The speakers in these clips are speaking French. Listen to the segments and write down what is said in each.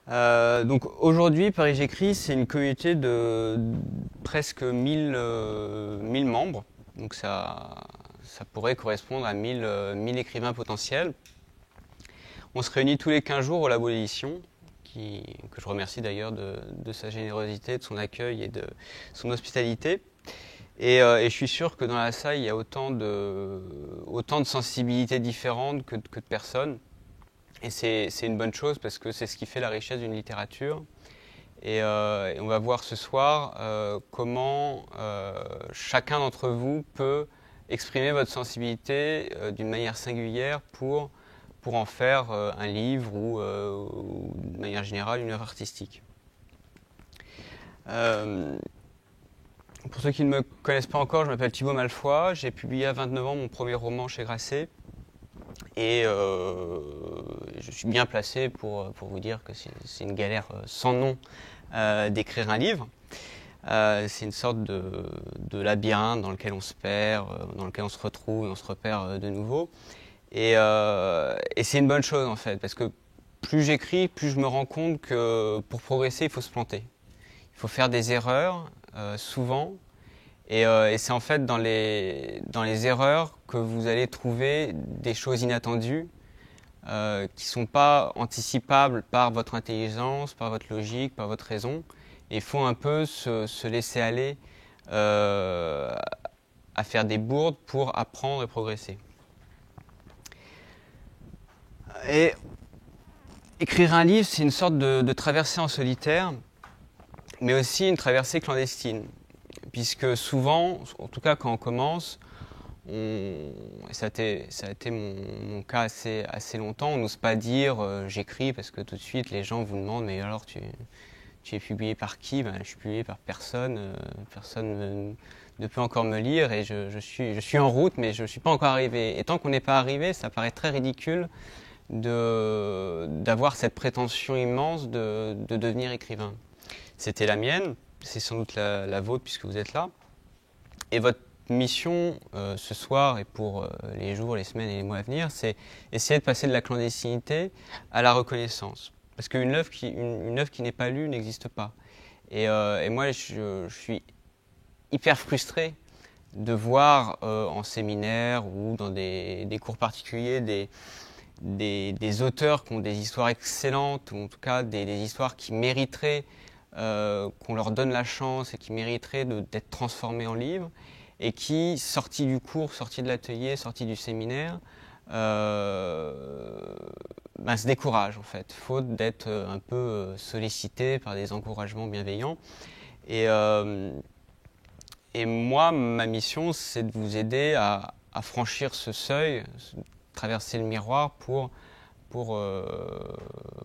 Donc aujourd'hui, Paris J'écris, c'est une communauté de presque 1000 membres. Donc ça pourrait correspondre à 1000 écrivains potentiels. On se réunit tous les 15 jours au Labo d'édition, que je remercie d'ailleurs de sa générosité, de son accueil et de son hospitalité. Et je suis sûr que dans la salle, il y a autant de sensibilités différentes que de personnes. Et c'est une bonne chose parce que c'est ce qui fait la richesse d'une littérature. Et on va voir ce soir comment chacun d'entre vous peut exprimer votre sensibilité d'une manière singulière pour en faire un livre ou de manière générale une œuvre artistique. Pour ceux qui ne me connaissent pas encore, je m'appelle Thibaut Malfoy, j'ai publié à 29 ans mon premier roman chez Grasset. Et je suis bien placé pour vous dire que c'est une galère sans nom d'écrire un livre. C'est une sorte de labyrinthe dans lequel on se perd, dans lequel on se retrouve et on se repère de nouveau. Et c'est une bonne chose en fait, parce que plus j'écris, plus je me rends compte que pour progresser, il faut se planter. Il faut faire des erreurs, souvent. Et c'est en fait dans les erreurs que vous allez trouver des choses inattendues qui ne sont pas anticipables par votre intelligence, par votre logique, par votre raison. Et il faut un peu se laisser aller à faire des bourdes pour apprendre et progresser. Et écrire un livre, c'est une sorte de traversée en solitaire, mais aussi une traversée clandestine. Puisque souvent, en tout cas quand on commence, ça a été mon cas assez longtemps, on n'ose pas dire j'écris parce que tout de suite les gens vous demandent mais alors tu es publié par qui? Je suis publié par personne, personne ne peut encore me lire et je suis en route mais je ne suis pas encore arrivé. Et tant qu'on n'est pas arrivé, ça paraît très ridicule d'avoir cette prétention immense de devenir écrivain. C'était la mienne, c'est sans doute la vôtre puisque vous êtes là. Et votre mission ce soir et pour les jours, les semaines et les mois à venir, c'est essayer de passer de la clandestinité à la reconnaissance. Parce qu'une œuvre qui n'est pas lue n'existe pas. Et moi, je suis hyper frustré de voir en séminaire ou dans des cours particuliers des auteurs qui ont des histoires excellentes, ou en tout cas des histoires qui mériteraient qu'on leur donne la chance et qui mériteraient d'être transformés en livres, et qui, sortis du cours, sortis de l'atelier, sortis du séminaire, se découragent en fait, faute d'être un peu sollicités par des encouragements bienveillants. Et moi, ma mission, c'est de vous aider à franchir ce seuil, traverser le miroir pour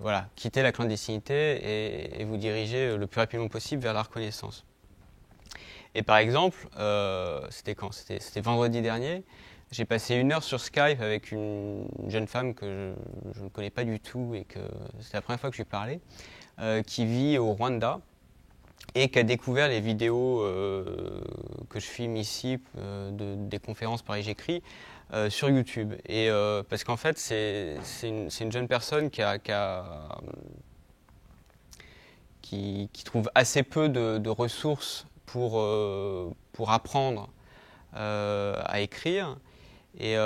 voilà, quitter la clandestinité et vous diriger le plus rapidement possible vers la reconnaissance. Et par exemple, c'était quand? C'était vendredi dernier, j'ai passé 1 heure sur Skype avec une jeune femme que je ne connais pas du tout et que c'est la première fois que je lui parlais, qui vit au Rwanda et qui a découvert les vidéos que je filme ici des conférences Paris J'écris sur YouTube. Et parce qu'en fait, c'est une jeune personne qui trouve assez peu de ressources pour apprendre à écrire. Et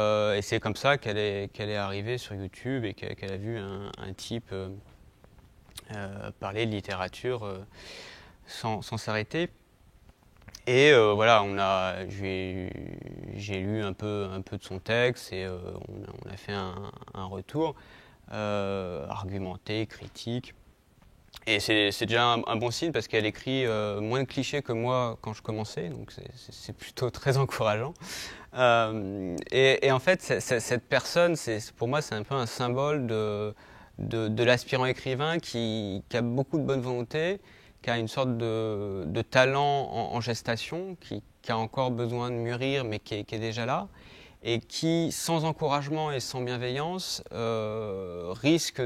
c'est comme ça qu'elle est arrivée sur YouTube et qu'elle a vu un type parler de littérature sans s'arrêter. Et voilà, j'ai lu un peu de son texte et on a fait un retour argumenté, critique. Et c'est déjà un bon signe parce qu'elle écrit moins de clichés que moi quand je commençais, donc c'est plutôt très encourageant. Et en fait, cette personne, pour moi, c'est un peu un symbole de l'aspirant écrivain qui a beaucoup de bonne volonté, qui a une sorte de talent en gestation, qui a encore besoin de mûrir, mais qui est déjà là, et qui, sans encouragement et sans bienveillance, risque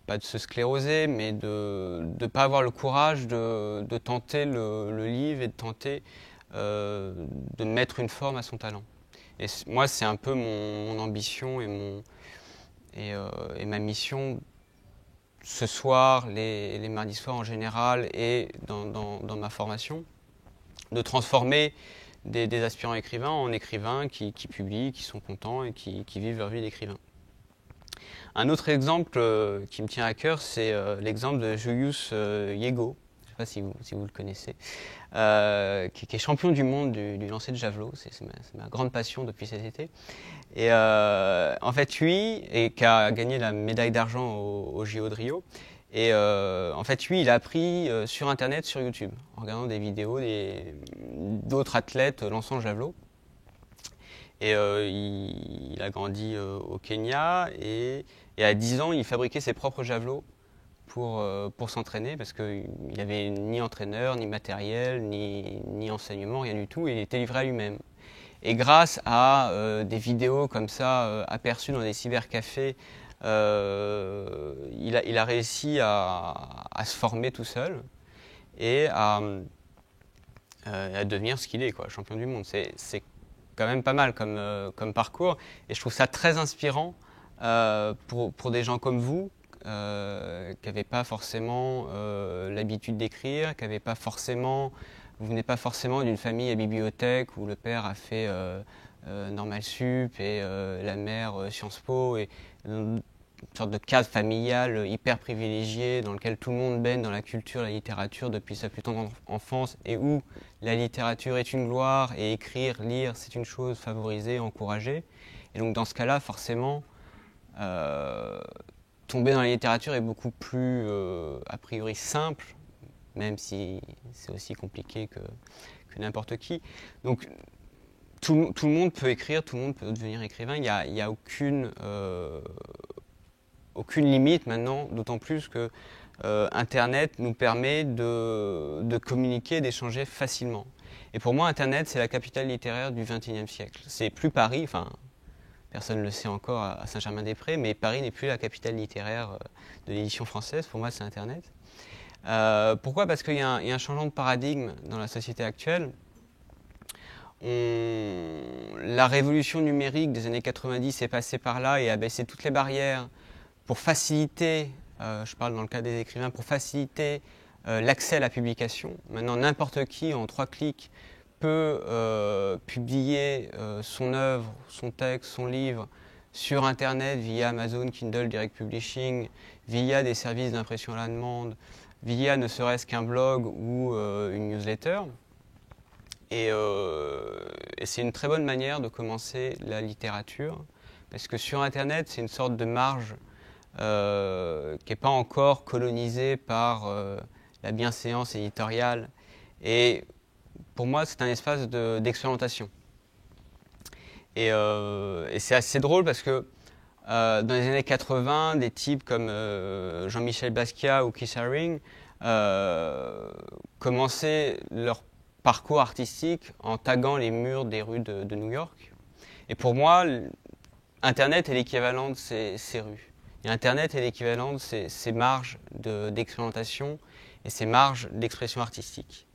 pas de se scléroser, mais de ne pas avoir le courage de tenter le livre et de tenter de mettre une forme à son talent. Et moi, c'est un peu mon ambition et Et ma mission ce soir, les mardis soirs en général et dans ma formation, de transformer des aspirants écrivains en écrivains qui publient, qui sont contents et qui vivent leur vie d'écrivain. Un autre exemple qui me tient à cœur, c'est l'exemple de Julius Yego, je ne sais pas si vous le connaissez, qui est champion du monde du lancer de javelot. C'est ma grande passion depuis cet été. Et en fait, qui a gagné la médaille d'argent au JO de Rio, et en fait, il a appris sur Internet, sur YouTube, en regardant des vidéos d'autres athlètes lançant le javelot. Et il a grandi au Kenya, et à 10 ans, il fabriquait ses propres javelots pour s'entraîner, parce qu'il n'y avait ni entraîneur, ni matériel, ni enseignement, rien du tout, et il était livré à lui-même. Et grâce à des vidéos comme ça aperçues dans des cybercafés, il a réussi à se former tout seul et à devenir ce qu'il est, quoi, champion du monde. C'est quand même pas mal comme parcours, et je trouve ça très inspirant pour des gens comme vous qui n'avaient pas forcément l'habitude d'écrire, qui n'avaient pas forcément... Vous venez pas forcément d'une famille à bibliothèque où le père a fait Normal Sup et la mère Sciences Po, et une sorte de cadre familial hyper privilégié dans lequel tout le monde baigne dans la culture, la littérature depuis sa plus tendre enfance, et où la littérature est une gloire et écrire, lire, c'est une chose favorisée, encouragée. Et donc dans ce cas-là, forcément, tomber dans la littérature est beaucoup plus a priori simple, même si c'est aussi compliqué que n'importe qui. Donc tout le monde peut écrire, tout le monde peut devenir écrivain, il n'y a aucune limite maintenant, d'autant plus que Internet nous permet de communiquer, d'échanger facilement. Et pour moi, Internet, c'est la capitale littéraire du XXIe siècle. C'est plus Paris, enfin, personne ne le sait encore à Saint-Germain-des-Prés, mais Paris n'est plus la capitale littéraire de l'édition française. Pour moi, c'est Internet. Pourquoi ? Parce qu'il y a un changement de paradigme dans la société actuelle. La révolution numérique des années 90 est passée par là et a baissé toutes les barrières pour faciliter, je parle dans le cas des écrivains, pour faciliter l'accès à la publication. Maintenant, n'importe qui, en 3 clics, peut publier son œuvre, son texte, son livre sur Internet via Amazon, Kindle, Direct Publishing, via des services d'impression à la demande, via ne serait-ce qu'un blog ou une newsletter. Et c'est une très bonne manière de commencer la littérature, parce que sur Internet, c'est une sorte de marge qui n'est pas encore colonisée par la bienséance éditoriale. Et pour moi, c'est un espace d'expérimentation. Et c'est assez drôle parce que dans les années 80, des types comme Jean-Michel Basquiat ou Keith Haring commençaient leur parcours artistique en taguant les murs des rues de New York. Et pour moi, Internet est l'équivalent de ces rues. Et Internet est l'équivalent de ces marges d'expérimentation et ces marges d'expression artistique.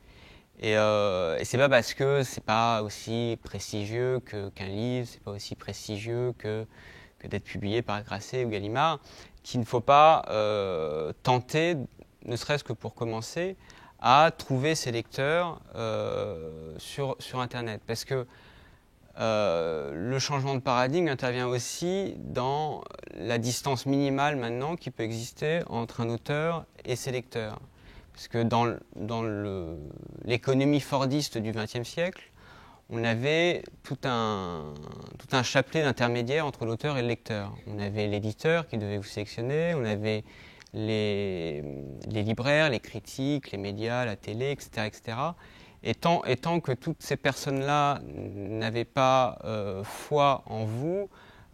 Et c'est pas parce que c'est pas aussi prestigieux qu'un livre, c'est pas aussi prestigieux que d'être publié par Grasset ou Gallimard, qu'il ne faut pas tenter, ne serait-ce que pour commencer, à trouver ses lecteurs sur Internet. Parce que le changement de paradigme intervient aussi dans la distance minimale maintenant qui peut exister entre un auteur et ses lecteurs. Parce que dans l'économie fordiste du XXe siècle, on avait tout un chapelet d'intermédiaires entre l'auteur et le lecteur. On avait l'éditeur qui devait vous sélectionner, on avait les libraires, les critiques, les médias, la télé, etc. etc. Et tant que toutes ces personnes-là n'avaient pas foi en vous,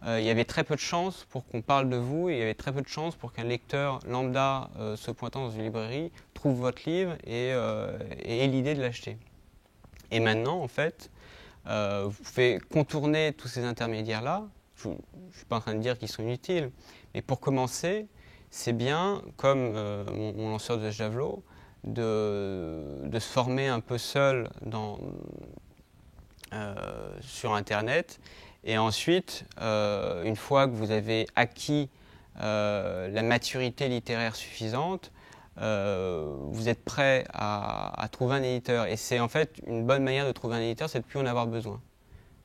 il y avait très peu de chances pour qu'on parle de vous, et il y avait très peu de chances pour qu'un lecteur lambda se pointant dans une librairie trouve votre livre et ait l'idée de l'acheter. Et maintenant, en fait, vous pouvez contourner tous ces intermédiaires-là. Je ne suis pas en train de dire qu'ils sont inutiles, mais pour commencer, c'est bien, comme mon lanceur de javelot, de se former un peu seul sur Internet Et ensuite, une fois que vous avez acquis la maturité littéraire suffisante, vous êtes prêt à trouver un éditeur. Et c'est en fait une bonne manière de trouver un éditeur, c'est de ne plus en avoir besoin.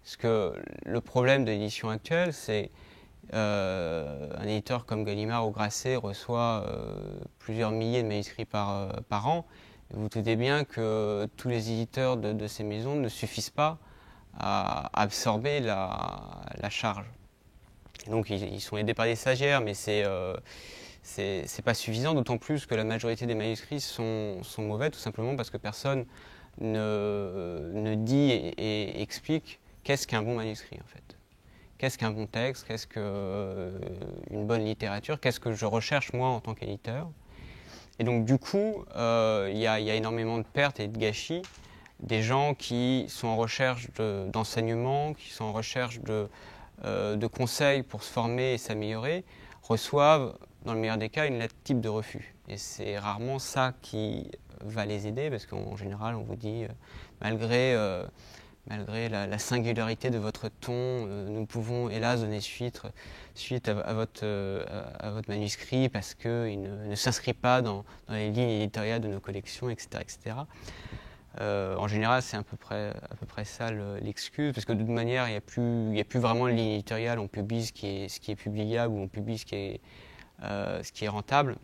Parce que le problème de l'édition actuelle, c'est un éditeur comme Gallimard ou Grasset reçoit plusieurs milliers de manuscrits par an. Et vous doutez bien que tous les éditeurs de ces maisons ne suffisent pas à absorber la charge. Et donc ils sont aidés par des stagiaires, mais c'est pas suffisant, d'autant plus que la majorité des manuscrits sont mauvais, tout simplement parce que personne ne dit et explique qu'est-ce qu'un bon manuscrit en fait. Qu'est-ce qu'un bon texte, qu'est-ce qu'une bonne littérature, qu'est-ce que je recherche moi en tant qu'éditeur. Et donc du coup, il y a énormément de pertes et de gâchis. Des gens qui sont en recherche d'enseignement, qui sont en recherche de conseils pour se former et s'améliorer, reçoivent, dans le meilleur des cas, une lettre type de refus. Et c'est rarement ça qui va les aider, parce qu'en général, on vous dit, malgré la singularité de votre ton, nous pouvons hélas donner suite à votre manuscrit parce qu'il ne s'inscrit pas dans les lignes éditoriales de nos collections, etc. etc. En général, c'est à peu près ça l'excuse, parce que de toute manière, il n'y a plus vraiment de ligne éditoriale. On publie ce qui est publiable ou on publie ce qui est rentable.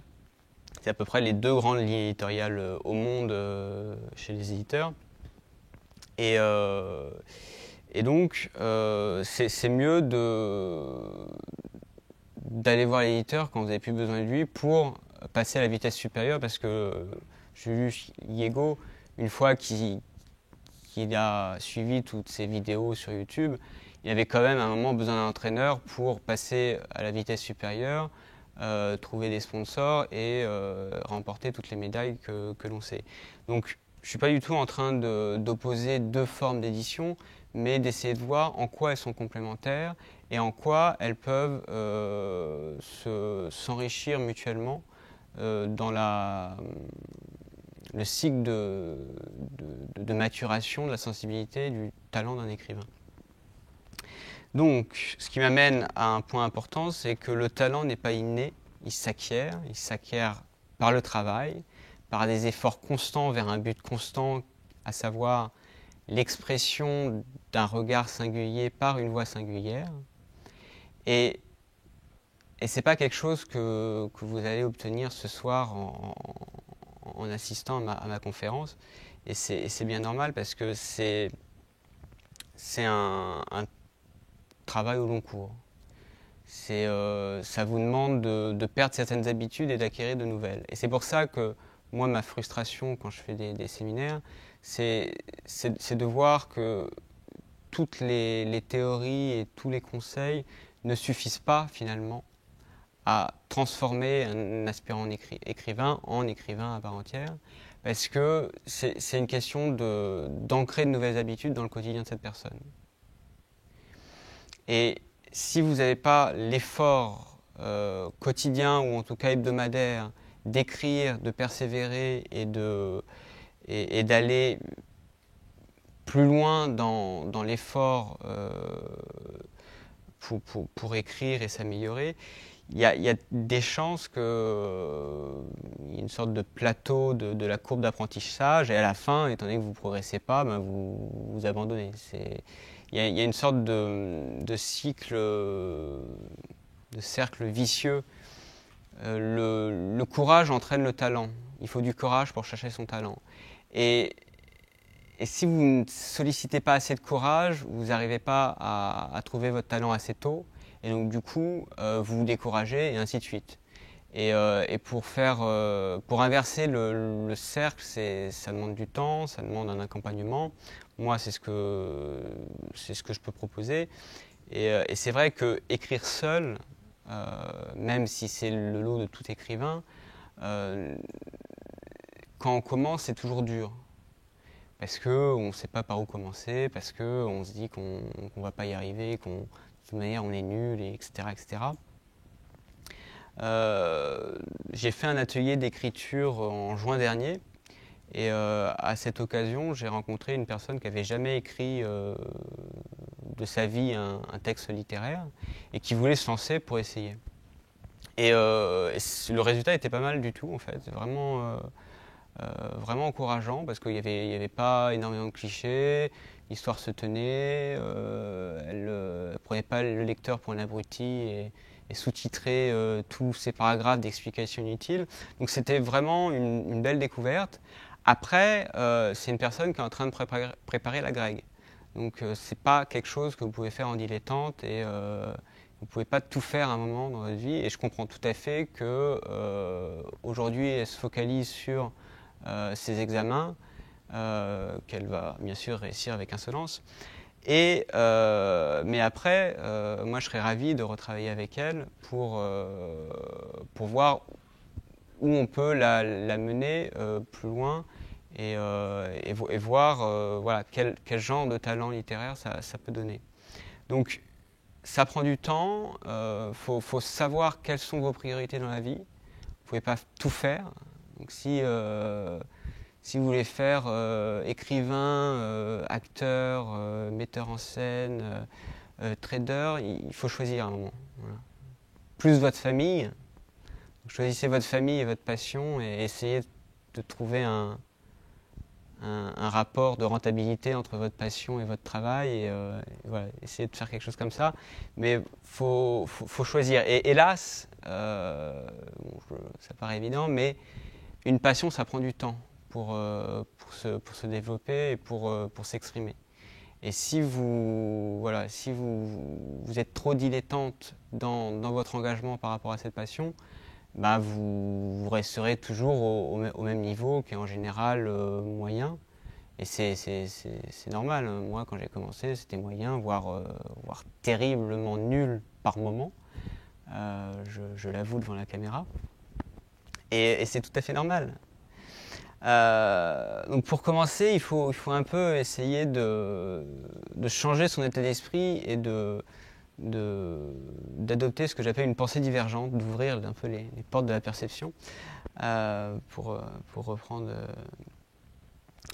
C'est à peu près les deux grandes lignes éditoriales au monde chez les éditeurs. Et donc, c'est mieux d'aller voir l'éditeur quand vous n'avez plus besoin de lui pour passer à la vitesse supérieure, parce que Julius Yego, une fois qu'il a suivi toutes ces vidéos sur YouTube, il avait quand même à un moment besoin d'un entraîneur pour passer à la vitesse supérieure, trouver des sponsors et remporter toutes les médailles que l'on sait. Donc, je ne suis pas du tout en train d'opposer deux formes d'édition, mais d'essayer de voir en quoi elles sont complémentaires et en quoi elles peuvent s'enrichir mutuellement dans le cycle de maturation de la sensibilité du talent d'un écrivain. Donc, ce qui m'amène à un point important, c'est que le talent n'est pas inné, il s'acquiert par le travail, par des efforts constants vers un but constant, à savoir l'expression d'un regard singulier par une voix singulière. Et ce n'est pas quelque chose que vous allez obtenir ce soir en assistant à ma conférence. Et c'est bien normal, parce que c'est un travail au long cours. Ça vous demande de perdre certaines habitudes et d'acquérir de nouvelles. Et c'est pour ça que moi, ma frustration quand je fais des séminaires, c'est de voir que toutes les théories et tous les conseils ne suffisent pas finalement à transformer un aspirant écrivain en écrivain à part entière, parce que c'est une question d'ancrer de nouvelles habitudes dans le quotidien de cette personne. Et si vous n'avez pas l'effort quotidien, ou en tout cas hebdomadaire, d'écrire, de persévérer et d'aller plus loin dans l'effort pour écrire et s'améliorer, il y a des chances qu'il y ait une sorte de plateau de la courbe d'apprentissage, et à la fin, étant donné que vous ne progressez pas, vous abandonnez. Il y a une sorte de cycle, de cercle vicieux. Le courage entraîne le talent. Il faut du courage pour chercher son talent. Et si vous ne sollicitez pas assez de courage, vous n'arrivez pas à trouver votre talent assez tôt. Et donc du coup, vous vous découragez, et ainsi de suite. Et pour inverser le cercle, ça demande du temps, ça demande un accompagnement. Moi, c'est ce que je peux proposer. Et c'est vrai que écrire seul, même si c'est le lot de tout écrivain, quand on commence, c'est toujours dur. Parce qu'on ne sait pas par où commencer, parce qu'on se dit qu'on ne va pas y arriver, de toute manière on est nul, etc. etc. J'ai fait un atelier d'écriture en juin dernier, et à cette occasion, j'ai rencontré une personne qui n'avait jamais écrit sa vie un texte littéraire et qui voulait se lancer pour essayer. Et le résultat était pas mal du tout en fait, vraiment encourageant parce qu'il n'y avait pas énormément de clichés, l'histoire se tenait, elle ne prenait pas le lecteur pour un abruti et sous-titrait tous ces paragraphes d'explications inutiles. Donc c'était vraiment une belle découverte. Après, c'est une personne qui est en train de préparer la Greg. Donc c'est pas quelque chose que vous pouvez faire en dilettante et vous ne pouvez pas tout faire à un moment dans votre vie. Et je comprends tout à fait que aujourd'hui elle se focalise sur ses examens, qu'elle va bien sûr réussir avec insolence. Mais après, moi je serais ravi de retravailler avec elle pour voir où on peut la mener plus loin et voir voilà, quel genre de talent littéraire ça peut donner. Donc ça prend du temps, faut savoir quelles sont vos priorités dans la vie. Vous ne pouvez pas tout faire. Donc si vous voulez faire écrivain, acteur, metteur en scène, trader, il faut choisir à un moment. Voilà. Plus votre famille, donc choisissez votre famille et votre passion et essayez de trouver un rapport de rentabilité entre votre passion et votre travail et voilà, essayez de faire quelque chose comme ça. Mais faut choisir. Et hélas, ça paraît évident, mais une passion, ça prend du temps pour se développer et pour s'exprimer. Et si vous êtes trop dilettante dans votre engagement par rapport à cette passion, bah vous resterez toujours au même niveau qui est en général moyen. Et c'est normal. Moi, quand j'ai commencé, c'était moyen, voire terriblement nul par moment. Je l'avoue devant la caméra. Et c'est tout à fait normal. Donc pour commencer, il faut un peu essayer de changer son état d'esprit et d'adopter ce que j'appelle une pensée divergente, d'ouvrir un peu les portes de la perception, pour reprendre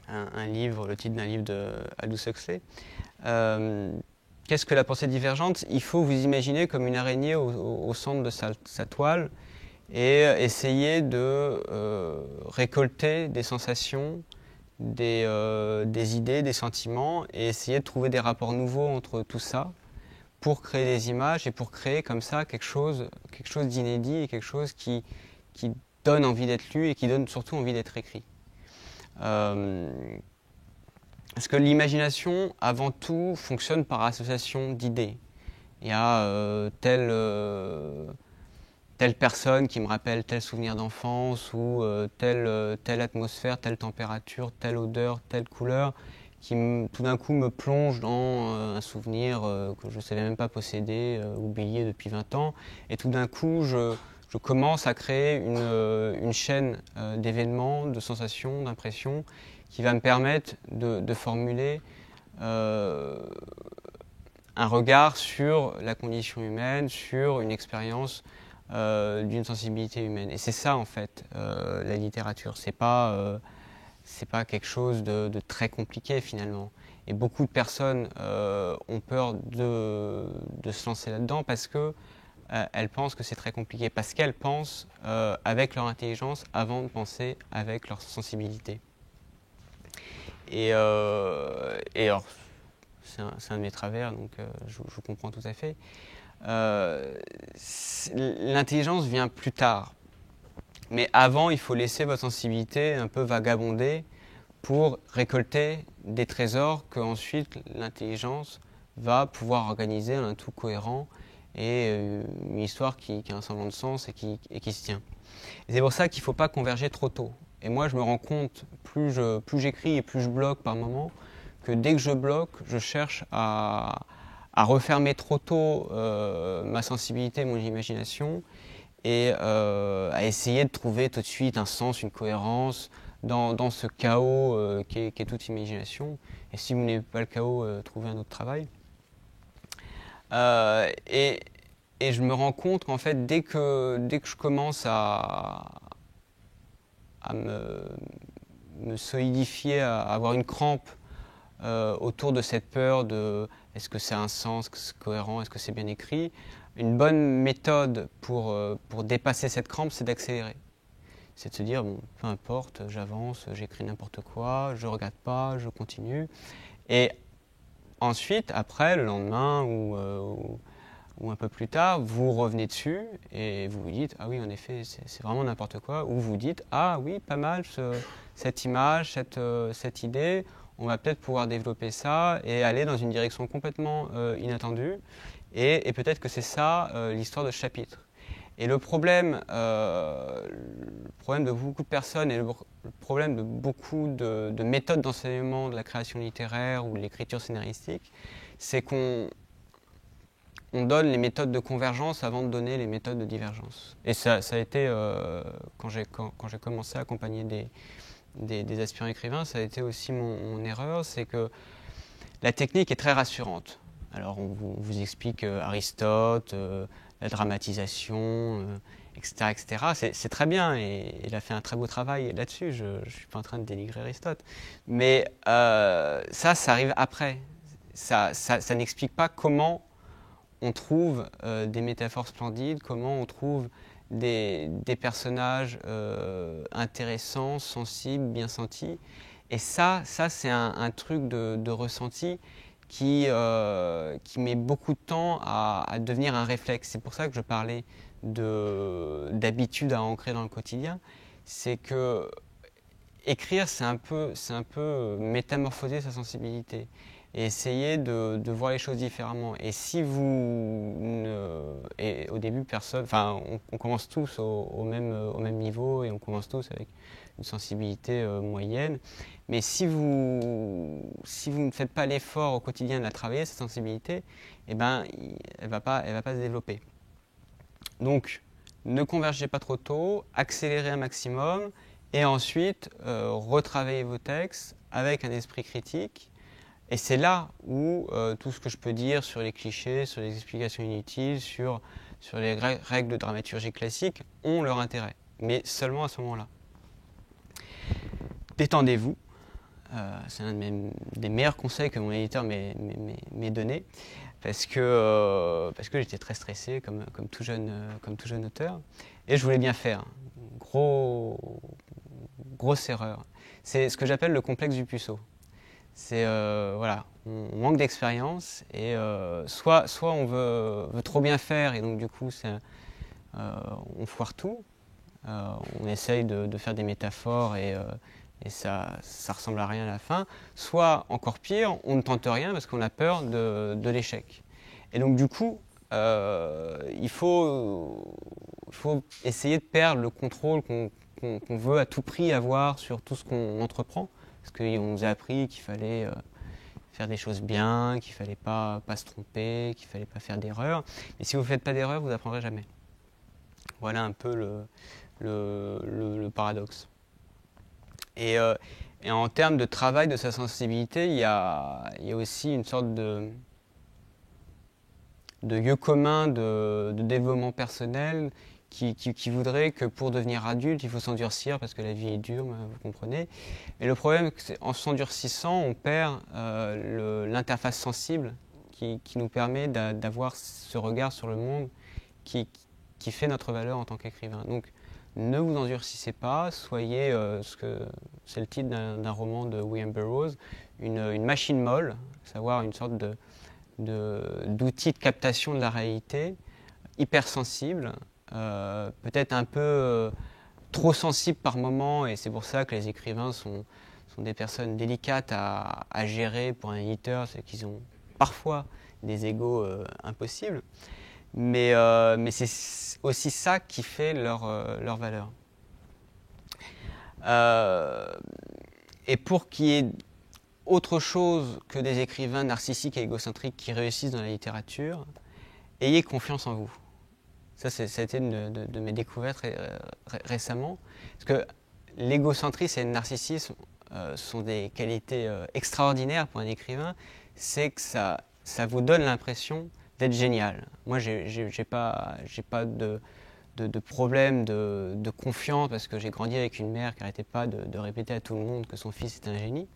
un livre, le titre d'un livre de Aldous Huxley. Qu'est-ce que la pensée divergente? Il faut vous imaginer comme une araignée au centre de sa toile et essayer de récolter des sensations, des idées, des sentiments et essayer de trouver des rapports nouveaux entre tout ça pour créer des images et pour créer comme ça quelque chose d'inédit et quelque chose qui donne envie d'être lu et qui donne surtout envie d'être écrit. Parce que l'imagination, avant tout, fonctionne par association d'idées. Il y a telle personne qui me rappelle tel souvenir d'enfance ou telle atmosphère, telle température, telle odeur, telle couleur qui tout d'un coup me plonge dans un souvenir que je ne savais même pas posséder, oublié depuis 20 ans. Et tout d'un coup, je commence à créer une chaîne d'événements, de sensations, d'impressions qui va me permettre de formuler un regard sur la condition humaine, sur une expérience d'une sensibilité humaine. Et c'est ça en fait la littérature. C'est pas quelque chose de très compliqué finalement. Et beaucoup de personnes ont peur de se lancer là-dedans parce que elles pensent que c'est très compliqué, parce qu'elles pensent avec leur intelligence avant de penser avec leur sensibilité. Et alors, c'est un de mes travers, donc je vous comprends tout à fait. L'intelligence vient plus tard. Mais avant, il faut laisser votre sensibilité un peu vagabonder pour récolter des trésors que ensuite l'intelligence va pouvoir organiser en un tout cohérent et une histoire qui a un semblant de sens et qui se tient. Et c'est pour ça qu'il ne faut pas converger trop tôt. Et moi, je me rends compte, plus j'écris et plus je bloque par moment, que dès que je bloque, je cherche à refermer trop tôt ma sensibilité, mon imagination, et à essayer de trouver tout de suite un sens, une cohérence dans ce chaos qui est toute imagination. Et si vous n'avez pas le chaos, trouvez un autre travail. Et je me rends compte qu'en fait, dès que je commence à me solidifier, à avoir une crampe autour de cette peur de est-ce que ça a un sens, est-ce que c'est cohérent, est-ce que c'est bien écrit. Une bonne méthode pour dépasser cette crampe, c'est d'accélérer. C'est de se dire, bon, peu importe, j'avance, j'écris n'importe quoi, je ne regarde pas, je continue. Et ensuite, après, le lendemain ou un peu plus tard, vous revenez dessus et vous vous dites, ah oui, en effet, c'est vraiment n'importe quoi. Ou vous dites, ah oui, pas mal cette image, cette idée, on va peut-être pouvoir développer ça et aller dans une direction complètement inattendue. Et peut-être que c'est ça l'histoire de ce chapitre. Et le problème de beaucoup de personnes et le problème de beaucoup de méthodes d'enseignement de la création littéraire ou de l'écriture scénaristique, c'est qu'on donne les méthodes de convergence avant de donner les méthodes de divergence. Et ça a été, quand j'ai commencé à accompagner des aspirants écrivains, ça a été aussi mon erreur, c'est que la technique est très rassurante. Alors on vous explique Aristote, la dramatisation, etc. etc. C'est très bien et il a fait un très beau travail là-dessus, je ne suis pas en train de dénigrer Aristote. Mais ça arrive après. Ça n'explique pas comment on trouve des métaphores splendides, comment on trouve des personnages intéressants, sensibles, bien sentis. Et ça c'est un truc de ressenti qui met beaucoup de temps à devenir un réflexe. C'est pour ça que je parlais d'habitude à ancrer dans le quotidien. C'est que écrire, c'est un peu métamorphoser sa sensibilité et essayer de voir les choses différemment. Et si et au début, on commence tous au même niveau et on commence tous avec une sensibilité moyenne. Mais si vous ne faites pas l'effort au quotidien de la travailler, cette sensibilité, eh ben, elle va pas se développer. Donc, ne convergez pas trop tôt, accélérez un maximum, et ensuite, retravaillez vos textes avec un esprit critique. Et c'est là où tout ce que je peux dire sur les clichés, sur les explications inutiles, sur les règles de dramaturgie classique ont leur intérêt. Mais seulement à ce moment-là. Détendez-vous. C'est un des meilleurs conseils que mon éditeur m'ait donné. Parce que j'étais très stressé comme tout jeune auteur. Et je voulais bien faire. Grosse erreur. C'est ce que j'appelle le complexe du puceau. C'est voilà, on manque d'expérience et soit on veut trop bien faire et donc du coup on foire tout. On essaye de faire des métaphores et ça ressemble à rien à la fin. Soit encore pire, on ne tente rien parce qu'on a peur de l'échec. Et donc du coup, il faut essayer de perdre le contrôle qu'on veut à tout prix avoir sur tout ce qu'on entreprend. Parce qu'on nous a appris qu'il fallait faire des choses bien, qu'il ne fallait pas se tromper, qu'il ne fallait pas faire d'erreurs. Mais si vous ne faites pas d'erreurs, vous n'apprendrez jamais. Voilà un peu le paradoxe. Et en termes de travail de sa sensibilité, il y a aussi une sorte de lieu commun de développement personnel qui voudrait que pour devenir adulte, il faut s'endurcir parce que la vie est dure, vous comprenez. Et le problème, c'est qu'en s'endurcissant, on perd l'interface sensible qui nous permet d'avoir ce regard sur le monde qui fait notre valeur en tant qu'écrivain. Donc, ne vous endurcissez pas, soyez c'est le titre d'un roman de William Burroughs, une machine molle, à savoir une sorte d'outil de captation de la réalité, hypersensible, peut-être un peu trop sensible par moment, et c'est pour ça que les écrivains sont des personnes délicates à gérer pour un éditeur, c'est qu'ils ont parfois des égos impossibles. Mais c'est aussi ça qui fait leur valeur. Et pour qu'il y ait autre chose que des écrivains narcissiques et égocentriques qui réussissent dans la littérature, ayez confiance en vous. Ça a été une de mes découvertes récemment. Parce que l'égocentrisme et le narcissisme sont des qualités extraordinaires pour un écrivain. C'est que ça vous donne l'impression d'être génial. Moi, j'ai pas de problème de confiance parce que j'ai grandi avec une mère qui n'arrêtait pas de répéter à tout le monde que son fils était un génie.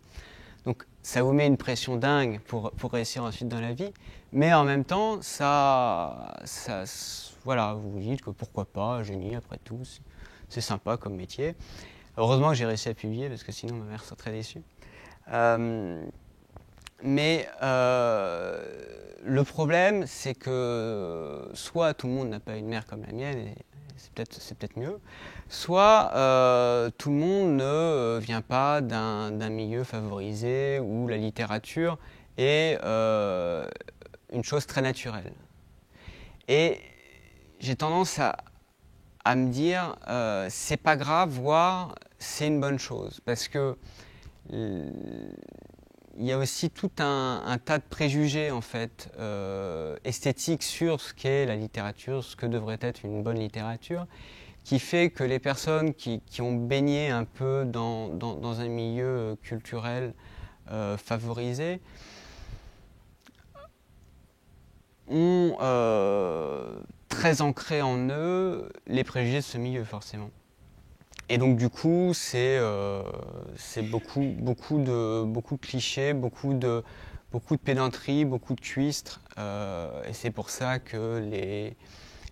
Donc ça vous met une pression dingue pour réussir ensuite dans la vie, mais en même temps, voilà, vous vous dites que pourquoi pas, génie après tout, c'est sympa comme métier. Heureusement que j'ai réussi à publier, parce que sinon ma mère serait très déçue. Mais le problème, c'est que soit tout le monde n'a pas une mère comme la mienne, et c'est peut-être mieux, soit tout le monde ne vient pas d'un milieu favorisé où la littérature est une chose très naturelle. Et j'ai tendance à me dire, c'est pas grave, voire c'est une bonne chose, parce que il y a aussi tout un tas de préjugés en fait esthétiques sur ce qu'est la littérature, ce que devrait être une bonne littérature, qui fait que les personnes qui ont baigné un peu dans un milieu culturel favorisé ont très ancré en eux les préjugés de ce milieu forcément. Et donc du coup, c'est beaucoup de clichés, beaucoup de pédanterie, beaucoup de cuistre. Et c'est pour ça que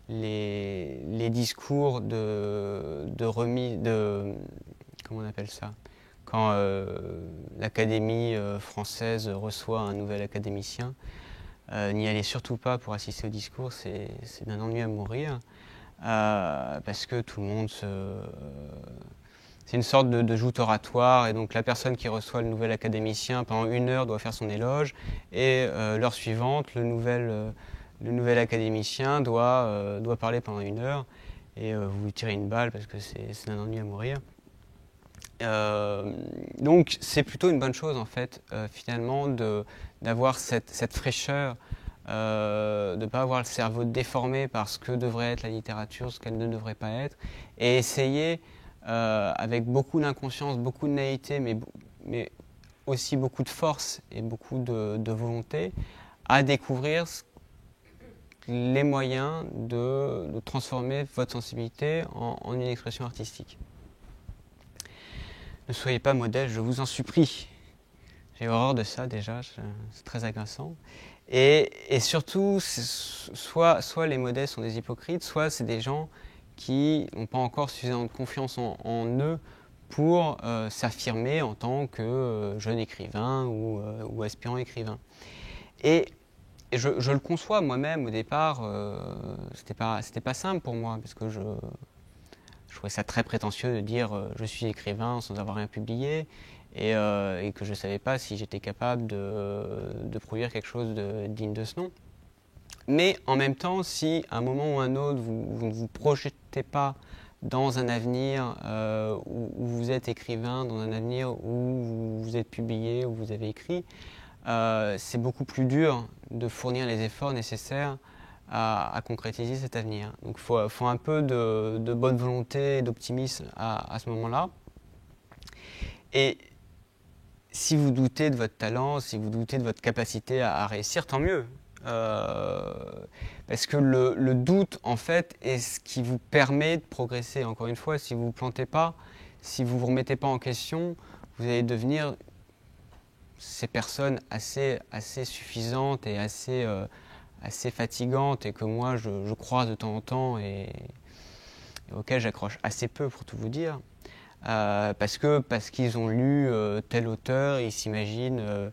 les discours de remise, comment on appelle ça, quand l'Académie française reçoit un nouvel académicien, n'y allez surtout pas pour assister au discours, c'est d'un ennui à mourir. Parce que tout le monde c'est une sorte de joute oratoire, et donc la personne qui reçoit le nouvel académicien pendant 1 heure doit faire son éloge, et l'heure suivante, le nouvel académicien doit parler pendant 1 heure, et vous lui tirez une balle parce que c'est d'un ennui à mourir. Donc c'est plutôt une bonne chose en fait, finalement, d'avoir cette fraîcheur, de ne pas avoir le cerveau déformé par ce que devrait être la littérature, ce qu'elle ne devrait pas être, et essayer avec beaucoup d'inconscience, beaucoup de naïveté, mais aussi beaucoup de force et beaucoup de volonté, à découvrir les moyens de transformer votre sensibilité en une expression artistique. Ne soyez pas modèle, je vous en supplie. J'ai horreur de ça déjà, c'est très agaçant. Et surtout, soit les modèles sont des hypocrites, soit c'est des gens qui n'ont pas encore suffisamment de confiance en eux pour s'affirmer en tant que jeune écrivain ou aspirant écrivain. Et je le conçois moi-même au départ, c'était pas simple pour moi, parce que je trouvais ça très prétentieux de dire je suis écrivain sans avoir rien publié, et que je ne savais pas si j'étais capable de produire quelque chose digne de ce nom. Mais en même temps, si à un moment ou un autre, vous ne vous projetez pas dans un avenir où vous êtes écrivain, dans un avenir où vous êtes publié, où vous avez écrit, c'est beaucoup plus dur de fournir les efforts nécessaires à concrétiser cet avenir. Donc il faut un peu de bonne volonté et d'optimisme à ce moment-là. Et si vous doutez de votre talent, si vous doutez de votre capacité à réussir, tant mieux. Parce que le doute, en fait, est ce qui vous permet de progresser. Encore une fois, si vous ne vous plantez pas, si vous ne vous remettez pas en question, vous allez devenir ces personnes assez suffisantes et assez fatigantes, et que moi je croise de temps en temps et auxquelles j'accroche assez peu, pour tout vous dire. Parce qu'ils ont lu tel auteur, ils s'imaginent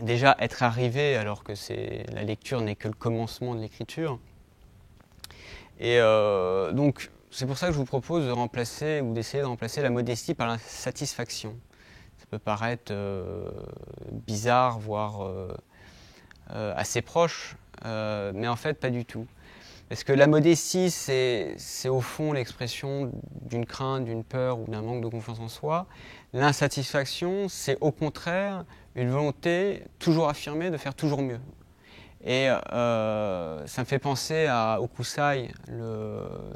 déjà être arrivés, alors que la lecture n'est que le commencement de l'écriture. Et donc c'est pour ça que je vous propose de remplacer, ou d'essayer de remplacer la modestie par la satisfaction. Ça peut paraître bizarre, voire assez proche, mais en fait pas du tout. Parce que la modestie, c'est au fond l'expression d'une crainte, d'une peur ou d'un manque de confiance en soi. L'insatisfaction, c'est au contraire une volonté toujours affirmée de faire toujours mieux. Et ça me fait penser à Hokusai,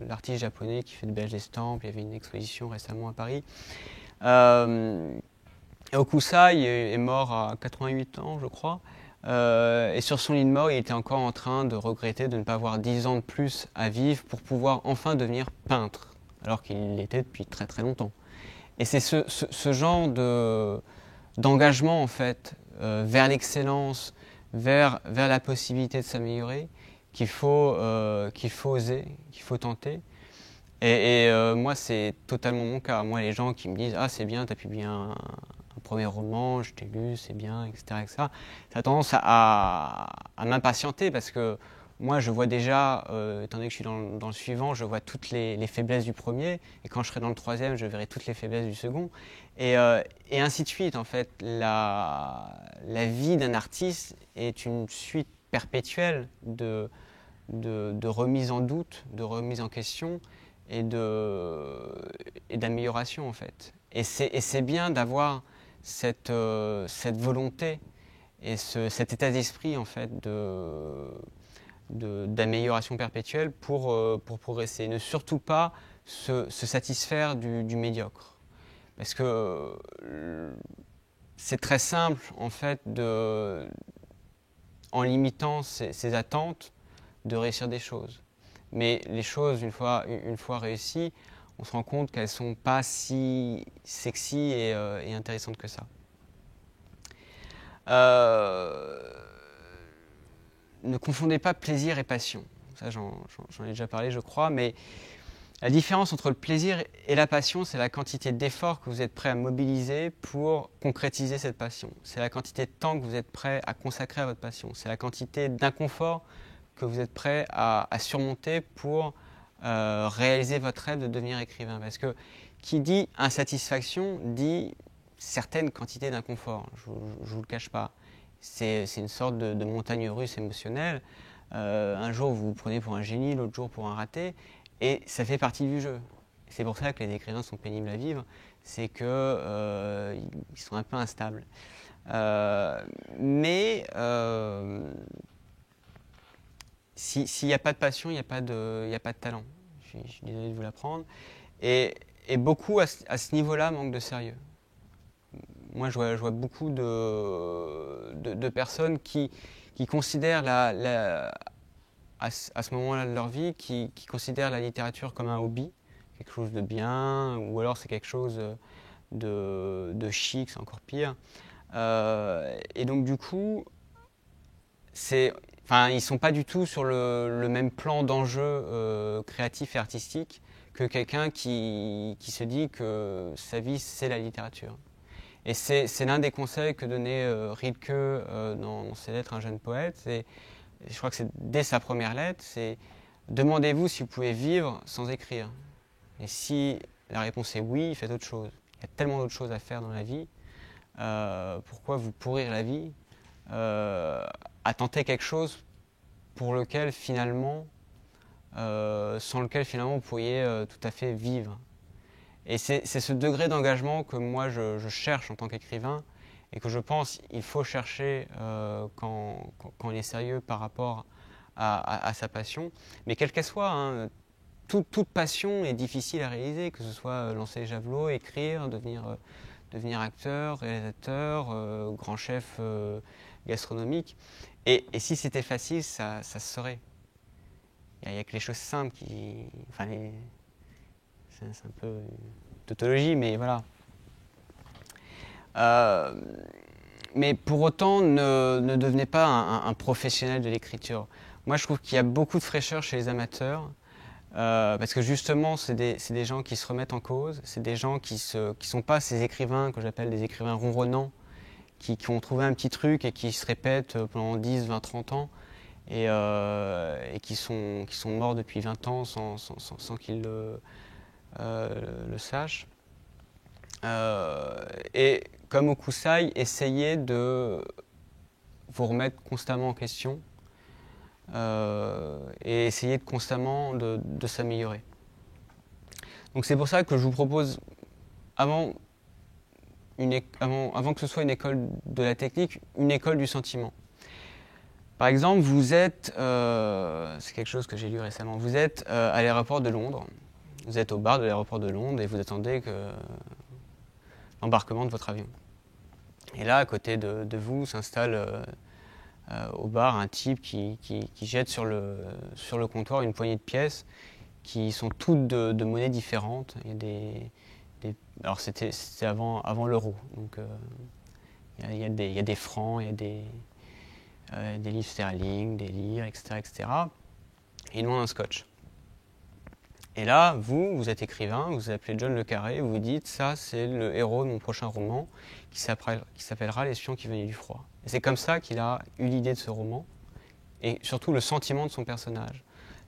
l'artiste japonais qui fait de belles estampes. Il y avait une exposition récemment à Paris. Hokusai est mort à 88 ans, je crois. Et sur son lit de mort, il était encore en train de regretter de ne pas avoir 10 ans de plus à vivre pour pouvoir enfin devenir peintre, alors qu'il l'était depuis très très longtemps. Et c'est ce genre d'engagement en fait vers l'excellence, vers la possibilité de s'améliorer qu'il faut oser, qu'il faut tenter. Et moi, c'est totalement mon cas. Moi, les gens qui me disent « Ah, c'est bien, tu as publié un premier roman, je t'ai lu, c'est bien, etc. etc. » Ça a tendance à m'impatienter parce que moi, je vois déjà, étant donné que je suis dans le suivant, je vois toutes les faiblesses du premier. Et quand je serai dans le troisième, je verrai toutes les faiblesses du second. Et ainsi de suite, en fait. La vie d'un artiste est une suite perpétuelle de remise en doute, de remise en question et d'amélioration en fait. Et c'est bien d'avoir cette volonté et cet état d'esprit en fait d'amélioration perpétuelle pour progresser. Ne surtout pas se satisfaire du médiocre. Parce que c'est très simple en fait en limitant ses attentes, de réussir des choses. Mais les choses, une fois réussies, on se rend compte qu'elles ne sont pas si sexy et intéressantes que ça. Ne confondez pas plaisir et passion. Ça, j'en ai déjà parlé, je crois, mais la différence entre le plaisir et la passion, c'est la quantité d'efforts que vous êtes prêt à mobiliser pour concrétiser cette passion. C'est la quantité de temps que vous êtes prêt à consacrer à votre passion. C'est la quantité d'inconfort que vous êtes prêt à surmonter pour réaliser votre rêve de devenir écrivain. Parce que qui dit insatisfaction dit certaines quantités d'inconfort. Je ne vous le cache pas. C'est une sorte de montagne russe émotionnelle. Un jour, vous vous prenez pour un génie, l'autre jour pour un raté. Et ça fait partie du jeu. C'est pour ça que les écrivains sont pénibles à vivre. C'est qu'ils sont un peu instables. Mais s'il n'y a pas de passion, il n'y a pas de talent. Je suis désolé de vous l'apprendre. Et beaucoup, à ce niveau-là, manquent de sérieux. Moi, je vois beaucoup de personnes qui considèrent à ce moment-là de leur vie, qui considèrent la littérature comme un hobby, quelque chose de bien, ou alors c'est quelque chose de chic, c'est encore pire. Et donc du coup, ils ne sont pas du tout sur le même plan d'enjeu créatif et artistique que quelqu'un qui se dit que sa vie, c'est la littérature. Et c'est l'un des conseils que donnait Rilke dans ses lettres à un jeune poète. Je crois que c'est dès sa première lettre, c'est « Demandez-vous si vous pouvez vivre sans écrire ». Et si la réponse est oui, faites autre chose. Il y a tellement d'autres choses à faire dans la vie. Pourquoi vous pourrir la vie à tenter quelque chose pour lequel finalement, sans lequel finalement vous pourriez tout à fait vivre. Et c'est ce degré d'engagement que moi je cherche en tant qu'écrivain et que je pense qu'il faut chercher quand on est sérieux par rapport à sa passion. Mais quelle qu'elle soit, hein, toute passion est difficile à réaliser, que ce soit lancer les javelots, écrire, devenir acteur, réalisateur, grand chef gastronomique. Et si c'était facile, ça se saurait. Il n'y a que les choses simples qui... Enfin, c'est un peu tautologie, mais voilà. Mais pour autant, ne devenez pas un professionnel de l'écriture. Moi, je trouve qu'il y a beaucoup de fraîcheur chez les amateurs, parce que justement, c'est des gens qui se remettent en cause, c'est des gens qui sont pas ces écrivains que j'appelle des écrivains ronronnants, qui ont trouvé un petit truc et qui se répètent pendant 10, 20, 30 ans, et qui sont morts depuis 20 ans sans qu'ils le sachent. Et comme au Kusai, essayez de vous remettre constamment en question et essayez constamment de s'améliorer. Donc c'est pour ça que je vous propose, avant que ce soit une école de la technique, une école du sentiment. Par exemple, vous êtes, c'est quelque chose que j'ai lu récemment, vous êtes à l'aéroport de Londres, vous êtes au bar de l'aéroport de Londres et vous attendez l'embarquement de votre avion. Et là, à côté de vous, s'installe au bar un type qui jette sur le comptoir une poignée de pièces qui sont toutes de monnaies différentes. Il y a Alors c'était avant l'euro, donc il y a des francs, il y a des livres sterling, des lires, etc., etc. Et ils demandent un scotch. Et là, vous êtes écrivain, vous appelez John le Carré, vous dites ça, c'est le héros de mon prochain roman qui s'appellera L'espion qui venait du froid. Et c'est comme ça qu'il a eu l'idée de ce roman et surtout le sentiment de son personnage.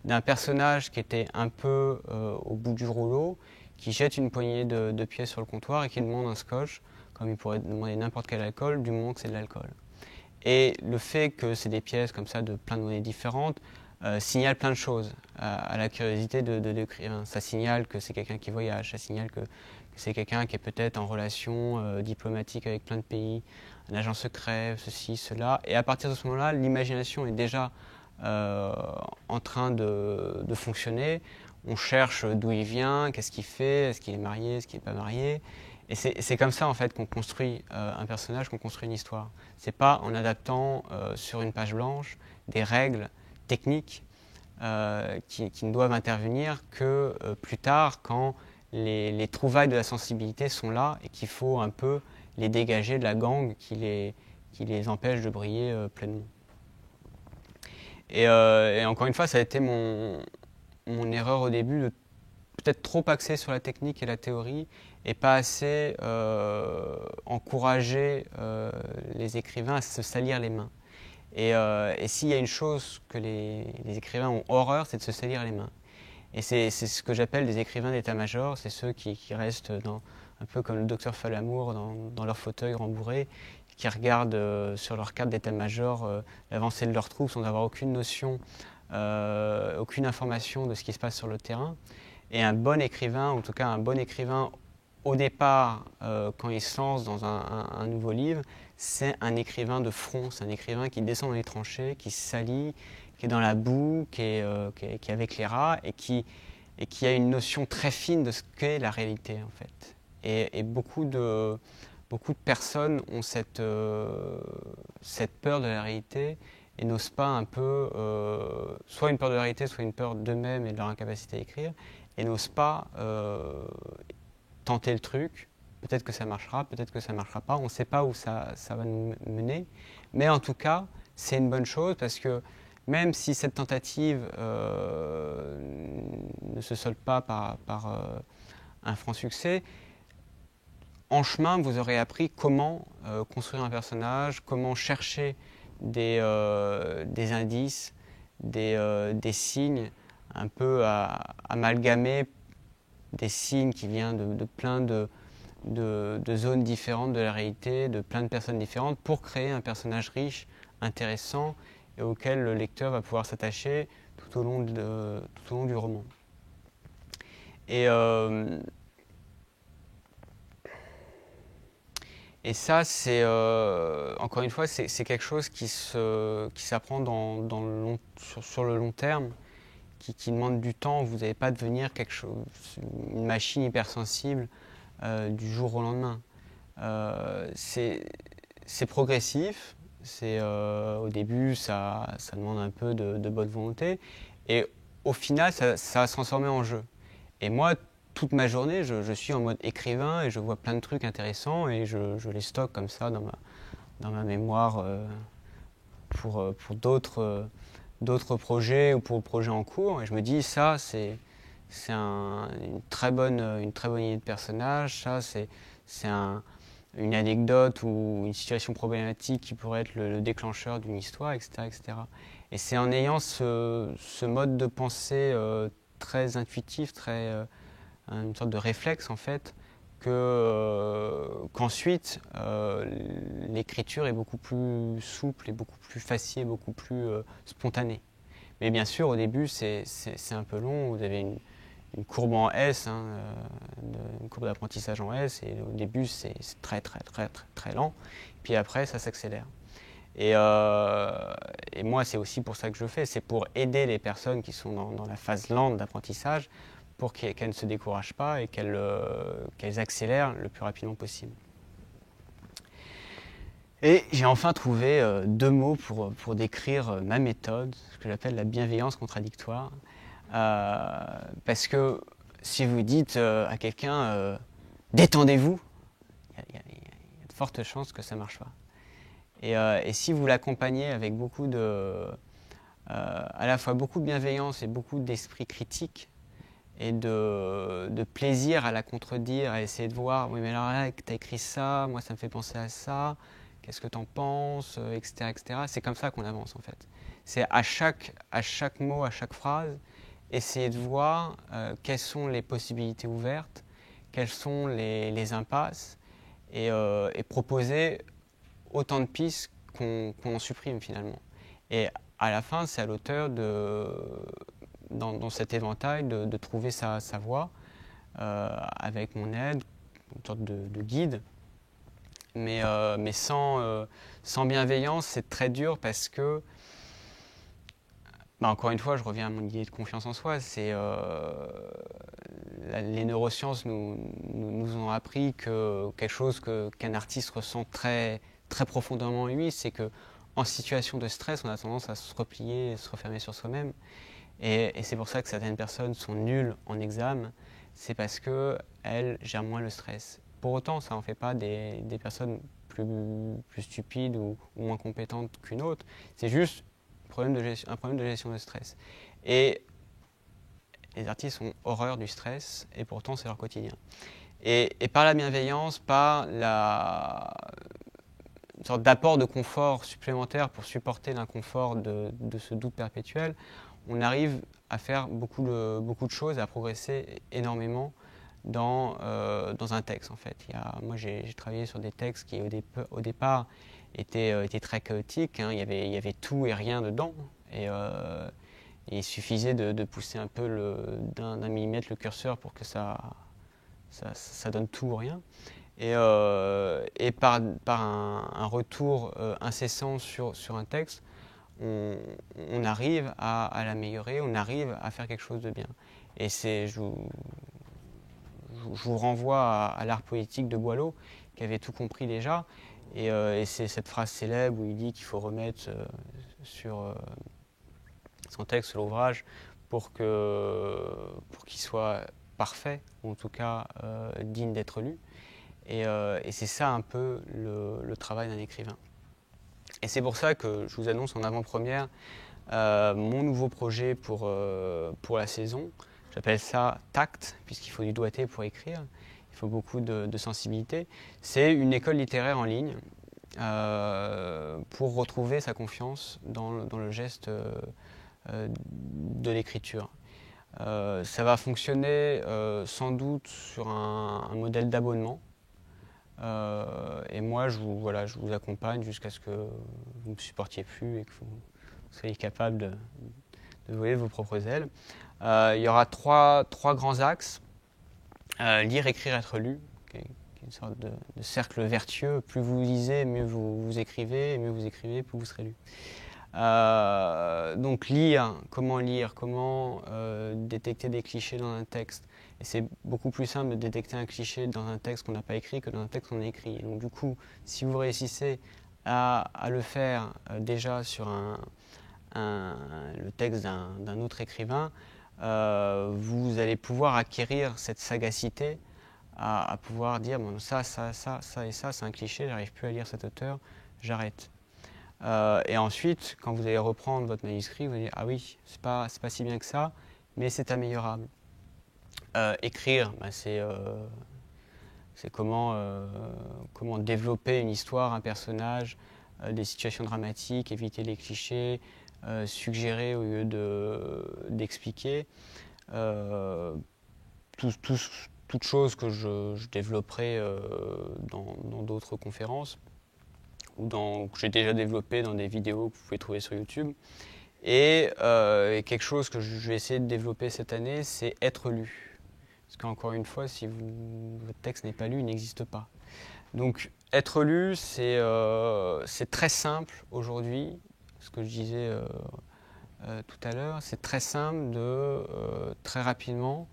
D'un personnage qui était un peu au bout du rouleau, qui jette une poignée de pièces sur le comptoir et qui demande un scotch, comme il pourrait demander n'importe quel alcool, du moment que c'est de l'alcool. Et le fait que c'est des pièces comme ça de plein de monnaies différentes, signale plein de choses à la curiosité de l'écrivain. Ça signale que c'est quelqu'un qui voyage, ça signale que c'est quelqu'un qui est peut-être en relation diplomatique avec plein de pays, un agent secret, ceci, cela. Et à partir de ce moment-là, l'imagination est déjà en train de fonctionner. On cherche d'où il vient, qu'est-ce qu'il fait, est-ce qu'il est marié, est-ce qu'il n'est pas marié. Et c'est comme ça en fait qu'on construit un personnage, qu'on construit une histoire. C'est pas en adaptant sur une page blanche des règles techniques qui ne doivent intervenir que plus tard quand les trouvailles de la sensibilité sont là et qu'il faut un peu les dégager de la gangue qui les empêche de briller pleinement. Et encore une fois, ça a été mon erreur au début de peut-être trop axer sur la technique et la théorie et pas assez encourager les écrivains à se salir les mains. Et s'il y a une chose que les écrivains ont horreur, c'est de se salir les mains. Et c'est ce que j'appelle des écrivains d'état-major, c'est ceux qui restent un peu comme le docteur Falamour dans leur fauteuil rembourré, qui regardent sur leur carte d'état-major l'avancée de leurs troupes sans avoir aucune notion, aucune information de ce qui se passe sur le terrain. Et un bon écrivain, en tout cas un bon écrivain au départ, quand il se lance dans un nouveau livre, c'est un écrivain de front, c'est un écrivain qui descend dans les tranchées, qui se salit, qui est dans la boue, qui est avec les rats et qui a une notion très fine de ce qu'est la réalité en fait. Et beaucoup de personnes ont cette peur de la réalité et n'osent pas un peu, soit une peur de la réalité, soit une peur d'eux-mêmes et de leur incapacité à écrire, et n'osent pas tenter le truc. Peut-être que ça marchera, peut-être que ça ne marchera pas. On ne sait pas où ça va nous mener. Mais en tout cas, c'est une bonne chose parce que même si cette tentative ne se solde pas par un franc succès, en chemin, vous aurez appris comment construire un personnage, comment chercher des indices, des signes, un peu à amalgamer des signes qui viennent de plein de zones différentes de la réalité, de plein de personnes différentes, pour créer un personnage riche, intéressant, et auquel le lecteur va pouvoir s'attacher tout au long du roman. Et ça, c'est encore une fois, c'est quelque chose qui s'apprend sur le long terme, qui demande du temps. Vous n'allez pas devenir une machine hypersensible du jour au lendemain. C'est progressif. Au début, ça demande un peu de bonne volonté. Et au final, ça va se transformer en jeu. Et moi, toute ma journée, je suis en mode écrivain et je vois plein de trucs intéressants et je les stocke comme ça dans ma mémoire pour d'autres projets ou pour le projet en cours. Et je me dis, ça, c'est une très bonne idée de personnage. Ça, c'est une anecdote ou une situation problématique qui pourrait être le déclencheur d'une histoire, etc., etc. Et c'est en ayant ce mode de pensée très intuitif, une sorte de réflexe en fait, qu'ensuite l'écriture est beaucoup plus souple et beaucoup plus facile, beaucoup plus spontanée. Mais bien sûr, au début, c'est un peu long. Vous avez une courbe en S, une courbe d'apprentissage en S, et au début, c'est très, très, très, très, très lent. Puis après, ça s'accélère. Et moi, c'est aussi pour ça que je fais, c'est pour aider les personnes qui sont dans la phase lente d'apprentissage, pour qu'elles ne se découragent pas et qu'elles accélèrent le plus rapidement possible. Et j'ai enfin trouvé 2 mots pour décrire ma méthode, ce que j'appelle la bienveillance contradictoire. Parce que si vous dites à quelqu'un détendez-vous, il y a de fortes chances que ça ne marche pas. Et si vous l'accompagnez avec à la fois beaucoup de bienveillance et beaucoup d'esprit critique, et de plaisir à la contredire, à essayer de voir, oui mais alors là, tu as écrit ça, moi ça me fait penser à ça, qu'est-ce que tu en penses, etc., etc. C'est comme ça qu'on avance en fait. C'est à chaque mot, à chaque phrase, essayer de voir quelles sont les possibilités ouvertes, quelles sont les impasses, et proposer autant de pistes qu'on en supprime finalement. Et à la fin, c'est à l'auteur dans cet éventail de trouver sa voie avec mon aide, une sorte de guide. Mais sans bienveillance, c'est très dur parce que, encore une fois, je reviens à mon idée de confiance en soi. Les neurosciences nous ont appris que quelque chose qu'un artiste ressent très, très profondément en lui, c'est qu'en situation de stress, on a tendance à se replier, se refermer sur soi-même. Et c'est pour ça que certaines personnes sont nulles en examen, c'est parce qu'elles gèrent moins le stress. Pour autant, ça n'en fait pas des personnes plus stupides ou moins compétentes qu'une autre. C'est juste un problème de gestion de stress. Et les artistes ont horreur du stress, et pourtant c'est leur quotidien. Et par la bienveillance, par une sorte d'apport de confort supplémentaire pour supporter l'inconfort de ce doute perpétuel, on arrive à faire beaucoup de choses, à progresser énormément dans un texte en fait. Moi j'ai travaillé sur des textes qui au départ étaient très chaotiques, hein. Il y avait tout et rien dedans, et il suffisait de pousser un peu d'un millimètre le curseur pour que ça donne tout ou rien. Et par un retour incessant sur un texte, on arrive à l'améliorer, on arrive à faire quelque chose de bien. Et je vous renvoie à l'art poétique de Boileau, qui avait tout compris déjà. Et c'est cette phrase célèbre où il dit qu'il faut remettre sur son texte, l'ouvrage, pour qu'il soit parfait, ou en tout cas digne d'être lu. Et c'est ça un peu le travail d'un écrivain. Et c'est pour ça que je vous annonce en avant-première mon nouveau projet pour la saison. J'appelle ça tact, puisqu'il faut du doigté pour écrire. Il faut beaucoup de sensibilité. C'est une école littéraire en ligne pour retrouver sa confiance dans le geste de l'écriture. Ça va fonctionner sans doute sur un modèle d'abonnement. Et moi, je vous accompagne jusqu'à ce que vous ne me supportiez plus et que vous soyez capable de voler vos propres ailes. Il y aura trois grands axes. Lire, écrire, être lu, qui est une sorte de cercle vertueux. Plus vous lisez, mieux vous écrivez, et mieux vous écrivez, plus vous serez lu. Donc comment détecter des clichés dans un texte. Et c'est beaucoup plus simple de détecter un cliché dans un texte qu'on n'a pas écrit que dans un texte qu'on a écrit. Et donc du coup, si vous réussissez à le faire déjà sur le texte d'un autre écrivain, vous allez pouvoir acquérir cette sagacité à pouvoir dire bon, ça et ça, c'est un cliché, j'arrive plus à lire cet auteur, j'arrête. Et ensuite, quand vous allez reprendre votre manuscrit, vous allez dire ah oui, c'est pas si bien que ça, mais c'est améliorable. Écrire, c'est comment développer une histoire, un personnage, des situations dramatiques, éviter les clichés, suggérer au lieu d'expliquer. Toutes choses que je développerai dans d'autres conférences ou que j'ai déjà développé dans des vidéos que vous pouvez trouver sur YouTube. Et quelque chose que je vais essayer de développer cette année, c'est être lu. Parce qu'encore une fois, si votre texte n'est pas lu, il n'existe pas. Donc être lu, c'est très simple aujourd'hui, ce que je disais tout à l'heure, c'est très simple de très rapidement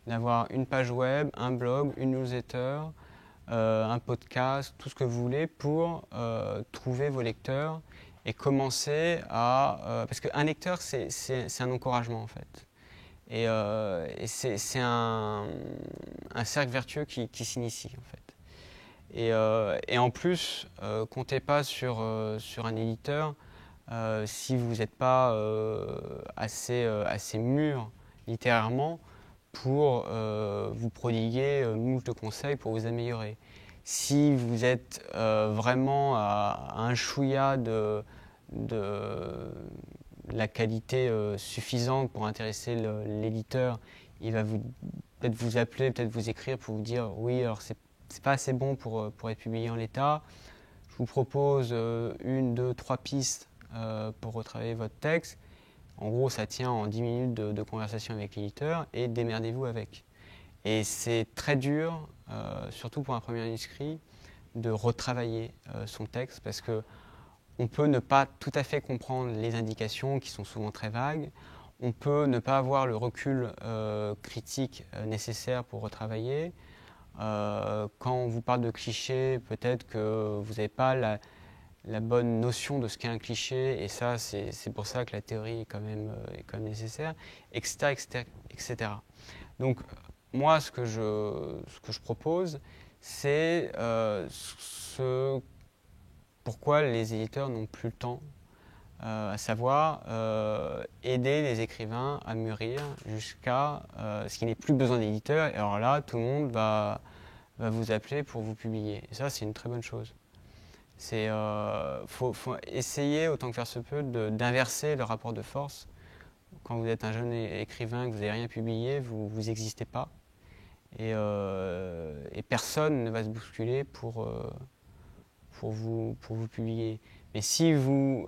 d'avoir une page web, un blog, une newsletter, un podcast, tout ce que vous voulez pour trouver vos lecteurs et commencer parce qu'un lecteur, c'est un encouragement en fait. Et c'est un cercle vertueux qui s'initie en fait. Et en plus, comptez pas sur un éditeur si vous n'êtes pas assez mûr littérairement pour vous prodiguer moult de conseils pour vous améliorer. Si vous êtes vraiment à un chouïa de la qualité suffisante pour intéresser l'éditeur, il va peut-être vous appeler, peut-être vous écrire pour vous dire oui, alors c'est pas assez bon pour être publié en l'état. Je vous propose 1, 2, 3 pistes pour retravailler votre texte. En gros, ça tient en 10 minutes de conversation avec l'éditeur et démerdez-vous avec. Et c'est très dur, surtout pour un premier manuscrit, de retravailler son texte parce que on peut ne pas tout à fait comprendre les indications qui sont souvent très vagues. On peut ne pas avoir le recul critique nécessaire pour retravailler. Quand on vous parle de clichés, peut-être que vous n'avez pas la bonne notion de ce qu'est un cliché, et ça, c'est pour ça que la théorie est quand même nécessaire, etc., etc., etc. Donc, moi, ce que je propose, c'est pourquoi les éditeurs n'ont plus le temps, à savoir aider les écrivains à mûrir jusqu'à ce qu'il n'ait plus besoin d'éditeurs. Et alors là, tout le monde va vous appeler pour vous publier. Et ça, c'est une très bonne chose. Il faut essayer, autant que faire se peut, d'inverser le rapport de force. Quand vous êtes un jeune écrivain, que vous n'avez rien publié, vous n'existez pas. Et personne ne va se bousculer pour vous publier. Mais si vous,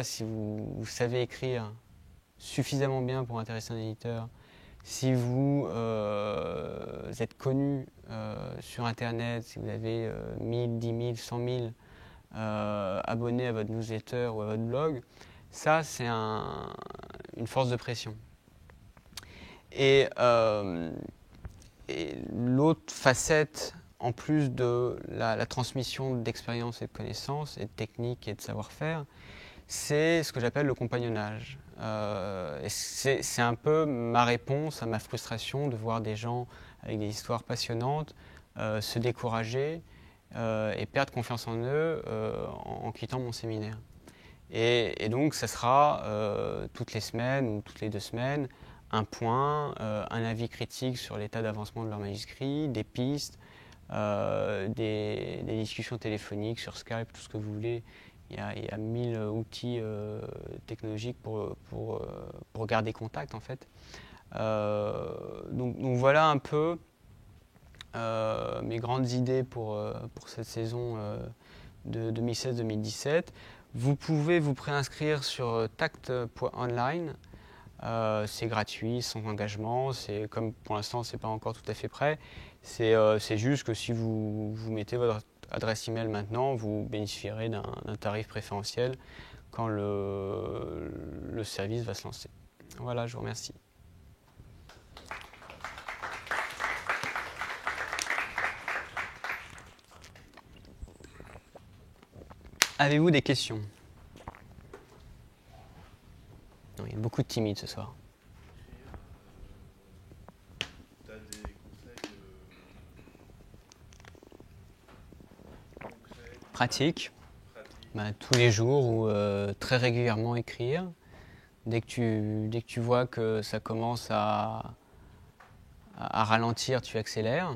si vous savez écrire suffisamment bien pour intéresser un éditeur, si vous êtes connu sur Internet, si vous avez 1000, 10 000, 100 000 abonnés à votre newsletter ou à votre blog, ça, c'est une force de pression. Et l'autre facette, en plus de la transmission d'expérience et de connaissances, et de techniques et de savoir-faire, c'est ce que j'appelle le compagnonnage. C'est un peu ma réponse à ma frustration de voir des gens avec des histoires passionnantes se décourager et perdre confiance en eux en quittant mon séminaire. Et donc, ça sera toutes les semaines ou toutes les 2 semaines un point, un avis critique sur l'état d'avancement de leur manuscrit, des pistes, des discussions téléphoniques sur Skype, tout ce que vous voulez. Il y a 1000 outils technologiques pour garder contact en fait. Donc voilà un peu mes grandes idées pour cette saison de 2016-2017. Vous pouvez vous préinscrire sur tact.online. C'est gratuit, sans engagement. Comme pour l'instant, c'est pas encore tout à fait prêt. C'est juste que si vous mettez votre adresse email maintenant, vous bénéficierez d'un tarif préférentiel quand le service va se lancer. Voilà, je vous remercie. Avez-vous des questions? Non, il y a beaucoup de timides ce soir. Tu as des conseils concrets, Pratique, tous les jours ou très régulièrement écrire. Dès que tu vois que ça commence à ralentir, tu accélères.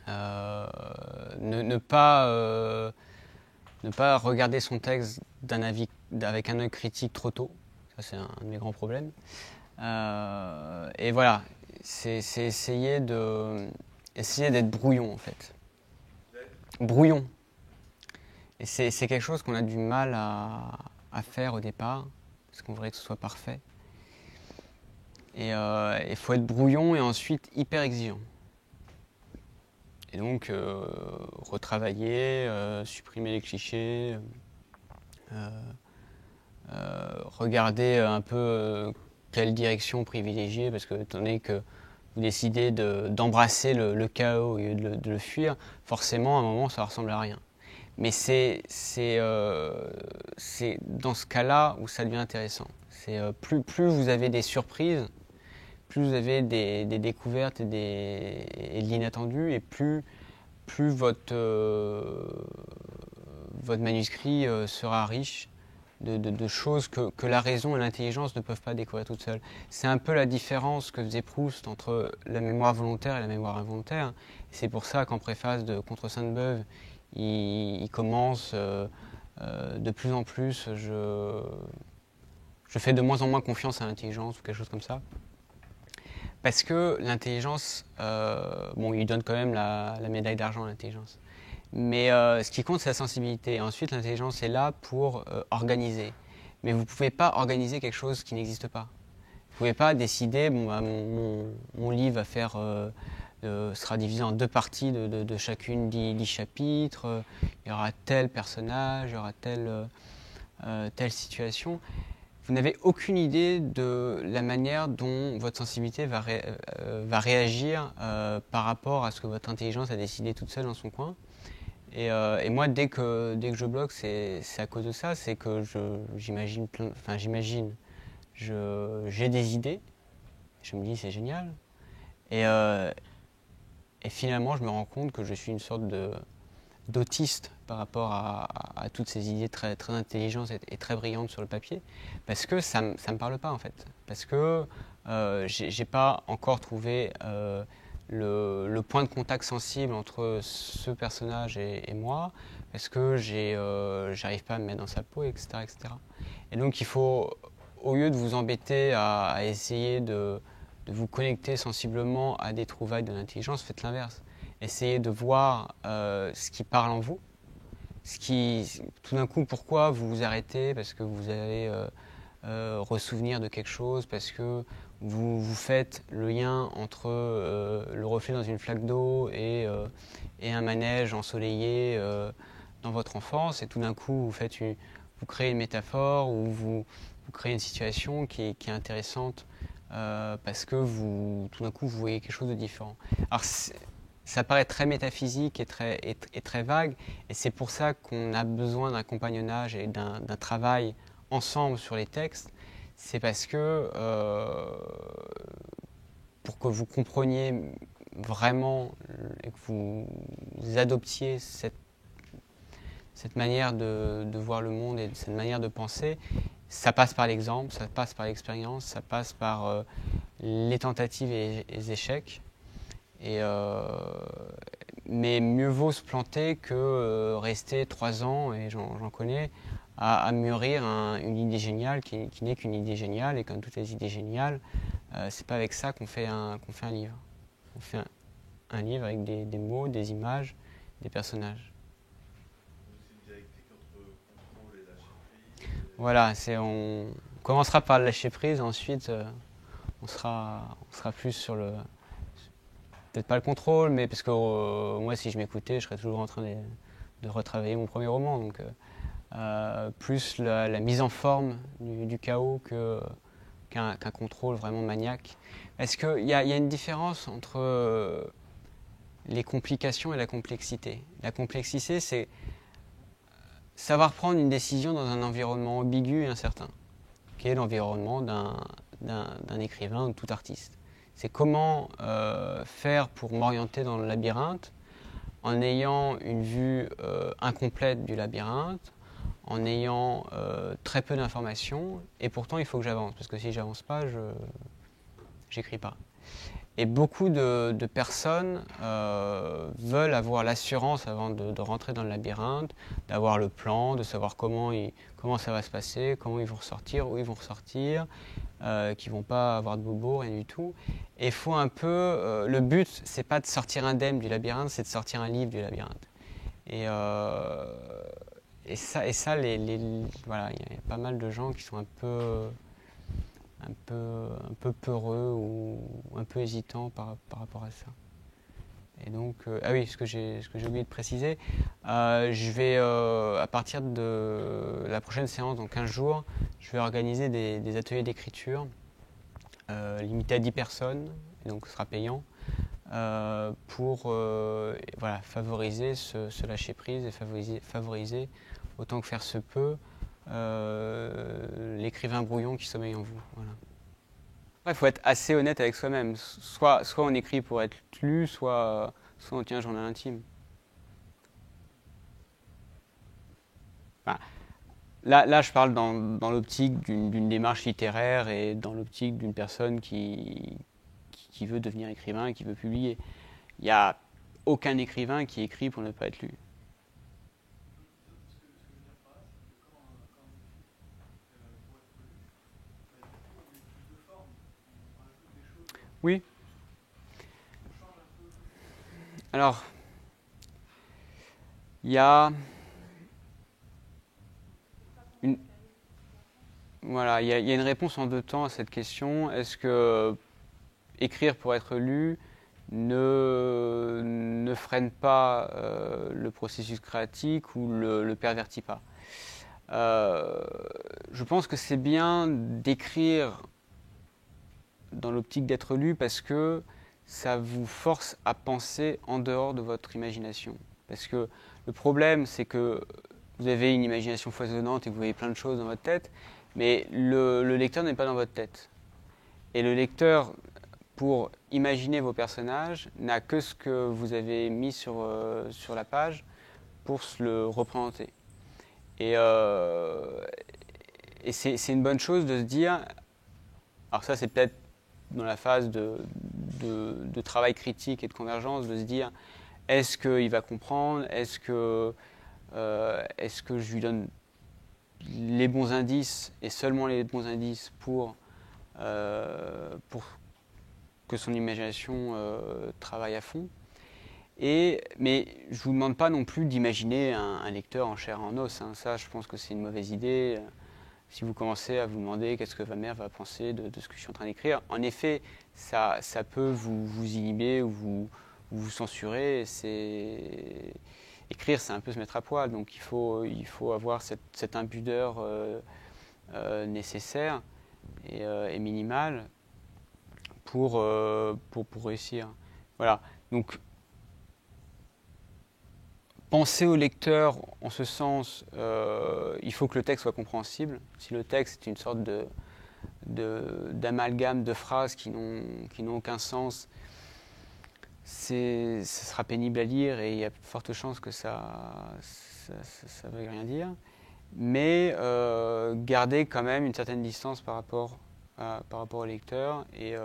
Ne pas regarder son texte avec un œil critique trop tôt. Ça, c'est un de mes grands problèmes. Et voilà, c'est essayer d'être brouillon, en fait. Brouillon. Et c'est quelque chose qu'on a du mal à faire au départ, parce qu'on voudrait que ce soit parfait. Et il faut être brouillon et ensuite hyper exigeant. Et donc, retravailler, supprimer les clichés, regarder un peu quelle direction privilégier, parce que étant donné que vous décidez d'embrasser le chaos au lieu de le fuir, forcément, à un moment, ça ressemble à rien. Mais c'est dans ce cas-là où ça devient intéressant. Plus vous avez des surprises, plus vous avez des découvertes et de l'inattendu, et plus votre manuscrit sera riche de choses que la raison et l'intelligence ne peuvent pas découvrir toutes seules. C'est un peu la différence que faisait Proust entre la mémoire volontaire et la mémoire involontaire. C'est pour ça qu'en préface de Contre Sainte-Beuve, il commence de plus en plus, je fais de moins en moins confiance à l'intelligence ou quelque chose comme ça. Parce que l'intelligence, bon, il donne quand même la médaille d'argent à l'intelligence. Mais ce qui compte, c'est la sensibilité. Et ensuite, l'intelligence est là pour organiser. Mais vous ne pouvez pas organiser quelque chose qui n'existe pas. Vous ne pouvez pas décider, bon, bah, mon livre va faire, sera divisé en 2 parties de chacune 10 chapitres. Il y aura tel personnage, il y aura telle situation. Vous n'avez aucune idée de la manière dont votre sensibilité va réagir par rapport à ce que votre intelligence a décidé toute seule dans son coin. Et moi, dès que je bloque, c'est à cause de ça, c'est que j'imagine, j'ai des idées, je me dis c'est génial, et finalement je me rends compte que je suis une sorte d'autiste par rapport à toutes ces idées très, très intelligentes et très brillantes sur le papier, parce que ça me parle pas en fait, parce que j'ai pas encore trouvé le point de contact sensible entre ce personnage et moi, parce que j'arrive pas à me mettre dans sa peau, etc., etc. Et donc il faut, au lieu de vous embêter à essayer de vous connecter sensiblement à des trouvailles de l'intelligence, faites l'inverse. Essayez de voir ce qui parle en vous, tout d'un coup, pourquoi vous vous arrêtez, parce que vous allez ressouvenir de quelque chose, parce que vous faites le lien entre le reflet dans une flaque d'eau et un manège ensoleillé dans votre enfance, et tout d'un coup vous créez une métaphore ou vous créez une situation qui est intéressante parce que tout d'un coup vous voyez quelque chose de différent. Alors ça paraît très métaphysique et très vague, et c'est pour ça qu'on a besoin d'un compagnonnage et d'un travail ensemble sur les textes. C'est parce que pour que vous compreniez vraiment et que vous adoptiez cette manière de voir le monde et cette manière de penser, ça passe par l'exemple, ça passe par l'expérience, ça passe par les tentatives et les échecs. Mais mieux vaut se planter que rester 3 ans, et j'en connais, à mûrir une idée géniale qui n'est qu'une idée géniale, et comme toutes les idées géniales, c'est pas avec ça qu'on fait un livre. On fait un livre avec des mots, des images, des personnages. C'est une dialectique entre contrôle et lâcher prise. Voilà, on commencera par le lâcher prise, ensuite on sera plus sur le... Peut-être pas le contrôle, mais parce que moi, si je m'écoutais, je serais toujours en train de retravailler mon premier roman. Donc, plus la mise en forme du chaos qu'un contrôle vraiment maniaque. Est-ce qu'il y a une différence entre les complications et la complexité? La complexité, c'est savoir prendre une décision dans un environnement ambigu et incertain, qui est l'environnement d'un écrivain ou de tout artiste. C'est comment faire pour m'orienter dans le labyrinthe en ayant une vue incomplète du labyrinthe, en ayant très peu d'informations, et pourtant il faut que j'avance, parce que si j'avance pas, je n'écris pas. Et beaucoup de personnes veulent avoir l'assurance avant de rentrer dans le labyrinthe, d'avoir le plan, de savoir comment ça va se passer, comment ils vont ressortir, où ils vont ressortir, qui ne vont pas avoir de bobo, rien du tout. Et il faut un peu... le but, c'est pas de sortir indemne du labyrinthe, c'est de sortir un livre du labyrinthe. Et ça, voilà, il y a pas mal de gens qui sont un peu peureux ou un peu hésitants par rapport à ça. Et donc, ah oui, ce que j'ai oublié de préciser, je vais, à partir de la prochaine séance, dans 15 jours, je vais organiser des ateliers d'écriture limités à 10 personnes, et donc ce sera payant, pour voilà, favoriser ce lâcher-prise et favoriser, autant que faire se peut, l'écrivain brouillon qui sommeille en vous. Voilà. Il faut être assez honnête avec soi-même. Soit on écrit pour être lu, soit on tient un journal intime. Enfin, là, je parle dans l'optique d'une démarche littéraire et dans l'optique d'une personne qui veut devenir écrivain et qui veut publier. Il n'y a aucun écrivain qui écrit pour ne pas être lu. Oui. Alors, il y a une, voilà, il y a une réponse en deux temps à cette question. Est-ce que écrire pour être lu ne freine pas le processus créatif ou le pervertit pas? Je pense que c'est bien d'écrire dans l'optique d'être lu parce que ça vous force à penser en dehors de votre imagination. Parce que le problème, c'est que vous avez une imagination foisonnante et que vous voyez plein de choses dans votre tête, mais le lecteur n'est pas dans votre tête. Et le lecteur, pour imaginer vos personnages, n'a que ce que vous avez mis sur la page pour se le représenter. Et c'est une bonne chose de se dire, alors ça c'est peut-être dans la phase de travail critique et de convergence, de se dire, est-ce qu'il va comprendre, est-ce que je lui donne les bons indices et seulement les bons indices pour que son imagination travaille à fond. Mais je ne vous demande pas non plus d'imaginer un lecteur en chair et en os. Hein. Ça, je pense que c'est une mauvaise idée. Si vous commencez à vous demander qu'est-ce que ma mère va penser de ce que je suis en train d'écrire, en effet, ça peut vous inhiber ou vous censurer. Écrire, c'est un peu se mettre à poil. Donc il faut avoir cette impudeur nécessaire et minimale pour réussir. Voilà. Donc, penser au lecteur en ce sens, il faut que le texte soit compréhensible. Si le texte est une sorte d'amalgame de phrases qui n'ont aucun sens, ce sera pénible à lire et il y a de fortes chances que ça ne veuille rien dire. Mais garder quand même une certaine distance par rapport au lecteur et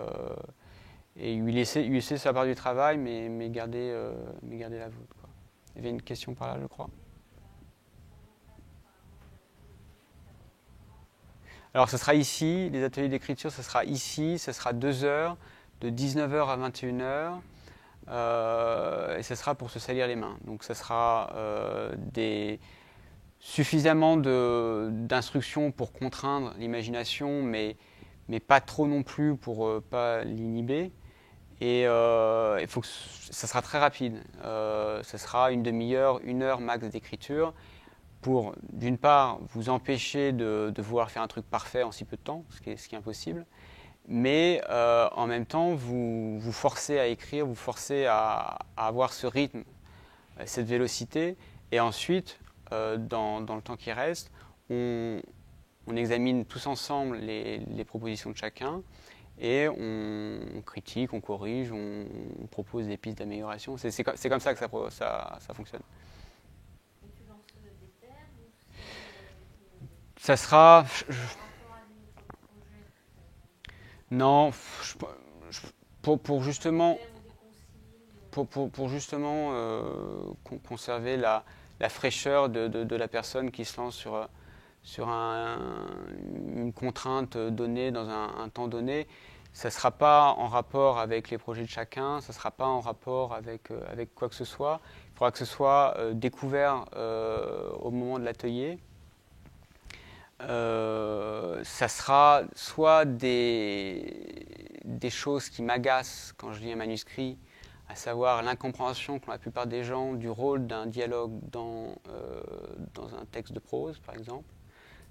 lui laisser sa part du travail, mais garder la vôtre. Quoi. Il y avait une question par là, je crois. Alors, ce sera ici, les ateliers d'écriture, ce sera ici, ce sera 2 heures, de 19h à 21h, et ce sera pour se salir les mains. Donc, ce sera suffisamment d'instructions pour contraindre l'imagination, mais pas trop non plus pour pas l'inhiber. Et il faut que ça sera très rapide. Ça sera une demi-heure, 1 heure max d'écriture pour, d'une part, vous empêcher de vouloir faire un truc parfait en si peu de temps, ce qui est impossible, mais en même temps, vous forcez à écrire, vous forcez à avoir ce rythme, cette vélocité, et ensuite, dans le temps qui reste, on examine tous ensemble les propositions de chacun, et on critique, on corrige, on propose des pistes d'amélioration. C'est comme ça que ça fonctionne. Et tu lances des thèmes ou Ça sera... c'est Non, pour justement, conserver la fraîcheur de la personne qui se lance sur une contrainte donnée dans un temps donné, ça ne sera pas en rapport avec les projets de chacun, ça ne sera pas en rapport avec quoi que ce soit. Il faudra que ce soit découvert au moment de l'atelier. Ça sera soit des choses qui m'agacent quand je lis un manuscrit, à savoir l'incompréhension qu'ont la plupart des gens du rôle d'un dialogue dans un texte de prose, par exemple.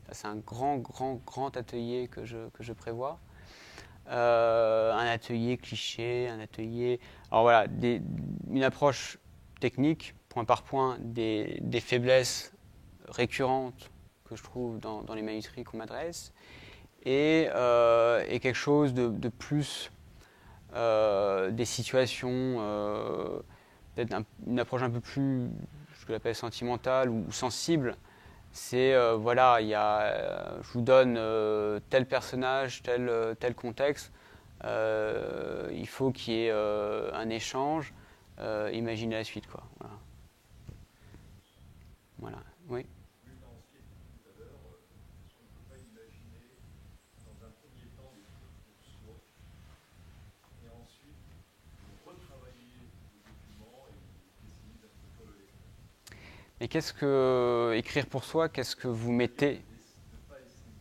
Ça, c'est un grand atelier que je prévois. Un atelier cliché, un atelier... Alors voilà, une approche technique, point par point, des faiblesses récurrentes que je trouve dans les manuscrits qu'on m'adresse, et quelque chose de plus des situations, peut-être une approche un peu plus, ce que j'appelle sentimentale ou sensible. C'est voilà, je vous donne tel personnage, tel contexte. Il faut qu'il y ait un échange. Imaginez la suite, quoi. Voilà. Voilà. Oui. Oui, dans ce qui est dit tout à l'heure, est-ce qu'on ne peut pas imaginer, dans un premier temps, d'écrire pour soi, et ensuite de retravailler le document et d'essayer d'instruire le lecteur? Mais qu'est-ce que écrire pour soi? Qu'est-ce que vous mettez? De ne pas essayer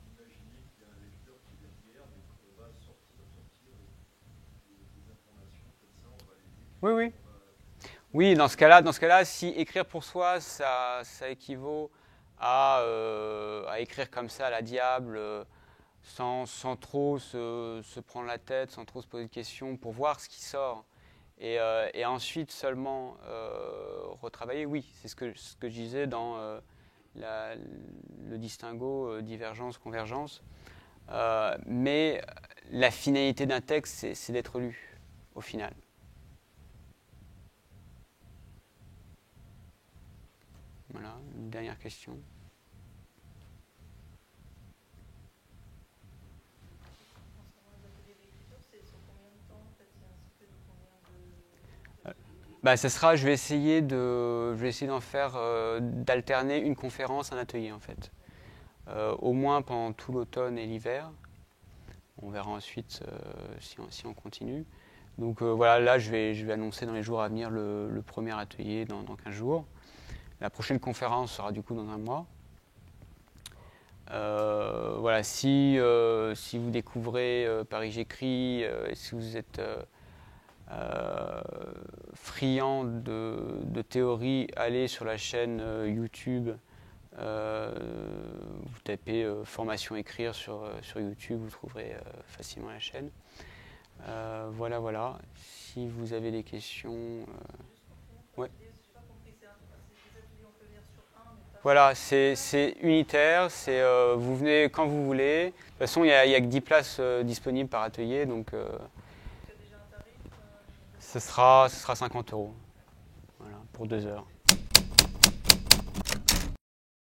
d'imaginer qu'il y a un lecteur qui est derrière, mais qu'on va sortir des informations comme ça, on va les écrire. Oui, oui. Oui, dans ce cas-là, si écrire pour soi, ça équivaut à écrire comme ça à la diable, sans trop se prendre la tête, sans trop se poser de questions, pour voir ce qui sort. Et ensuite seulement retravailler, oui, c'est ce que je disais dans le distinguo divergence-convergence. Mais la finalité d'un texte, c'est d'être lu, au final. Voilà, une dernière question. Ça sera, je vais essayer d'en faire, d'alterner une conférence, un atelier en fait. Au moins pendant tout l'automne et l'hiver. On verra ensuite si on continue. Donc voilà, là je vais annoncer dans les jours à venir le premier atelier dans 15 jours. La prochaine conférence sera du coup dans un mois. Voilà, si vous découvrez Paris j'écris, si vous êtes friand de théorie, allez sur la chaîne YouTube. Vous tapez formation écrire sur YouTube, vous trouverez facilement la chaîne. Voilà. Si vous avez des questions. Ouais. Voilà, c'est unitaire, vous venez quand vous voulez. De toute façon, il n'y a que 10 places disponibles par atelier, donc ce sera 50 €. Voilà, pour 2 heures.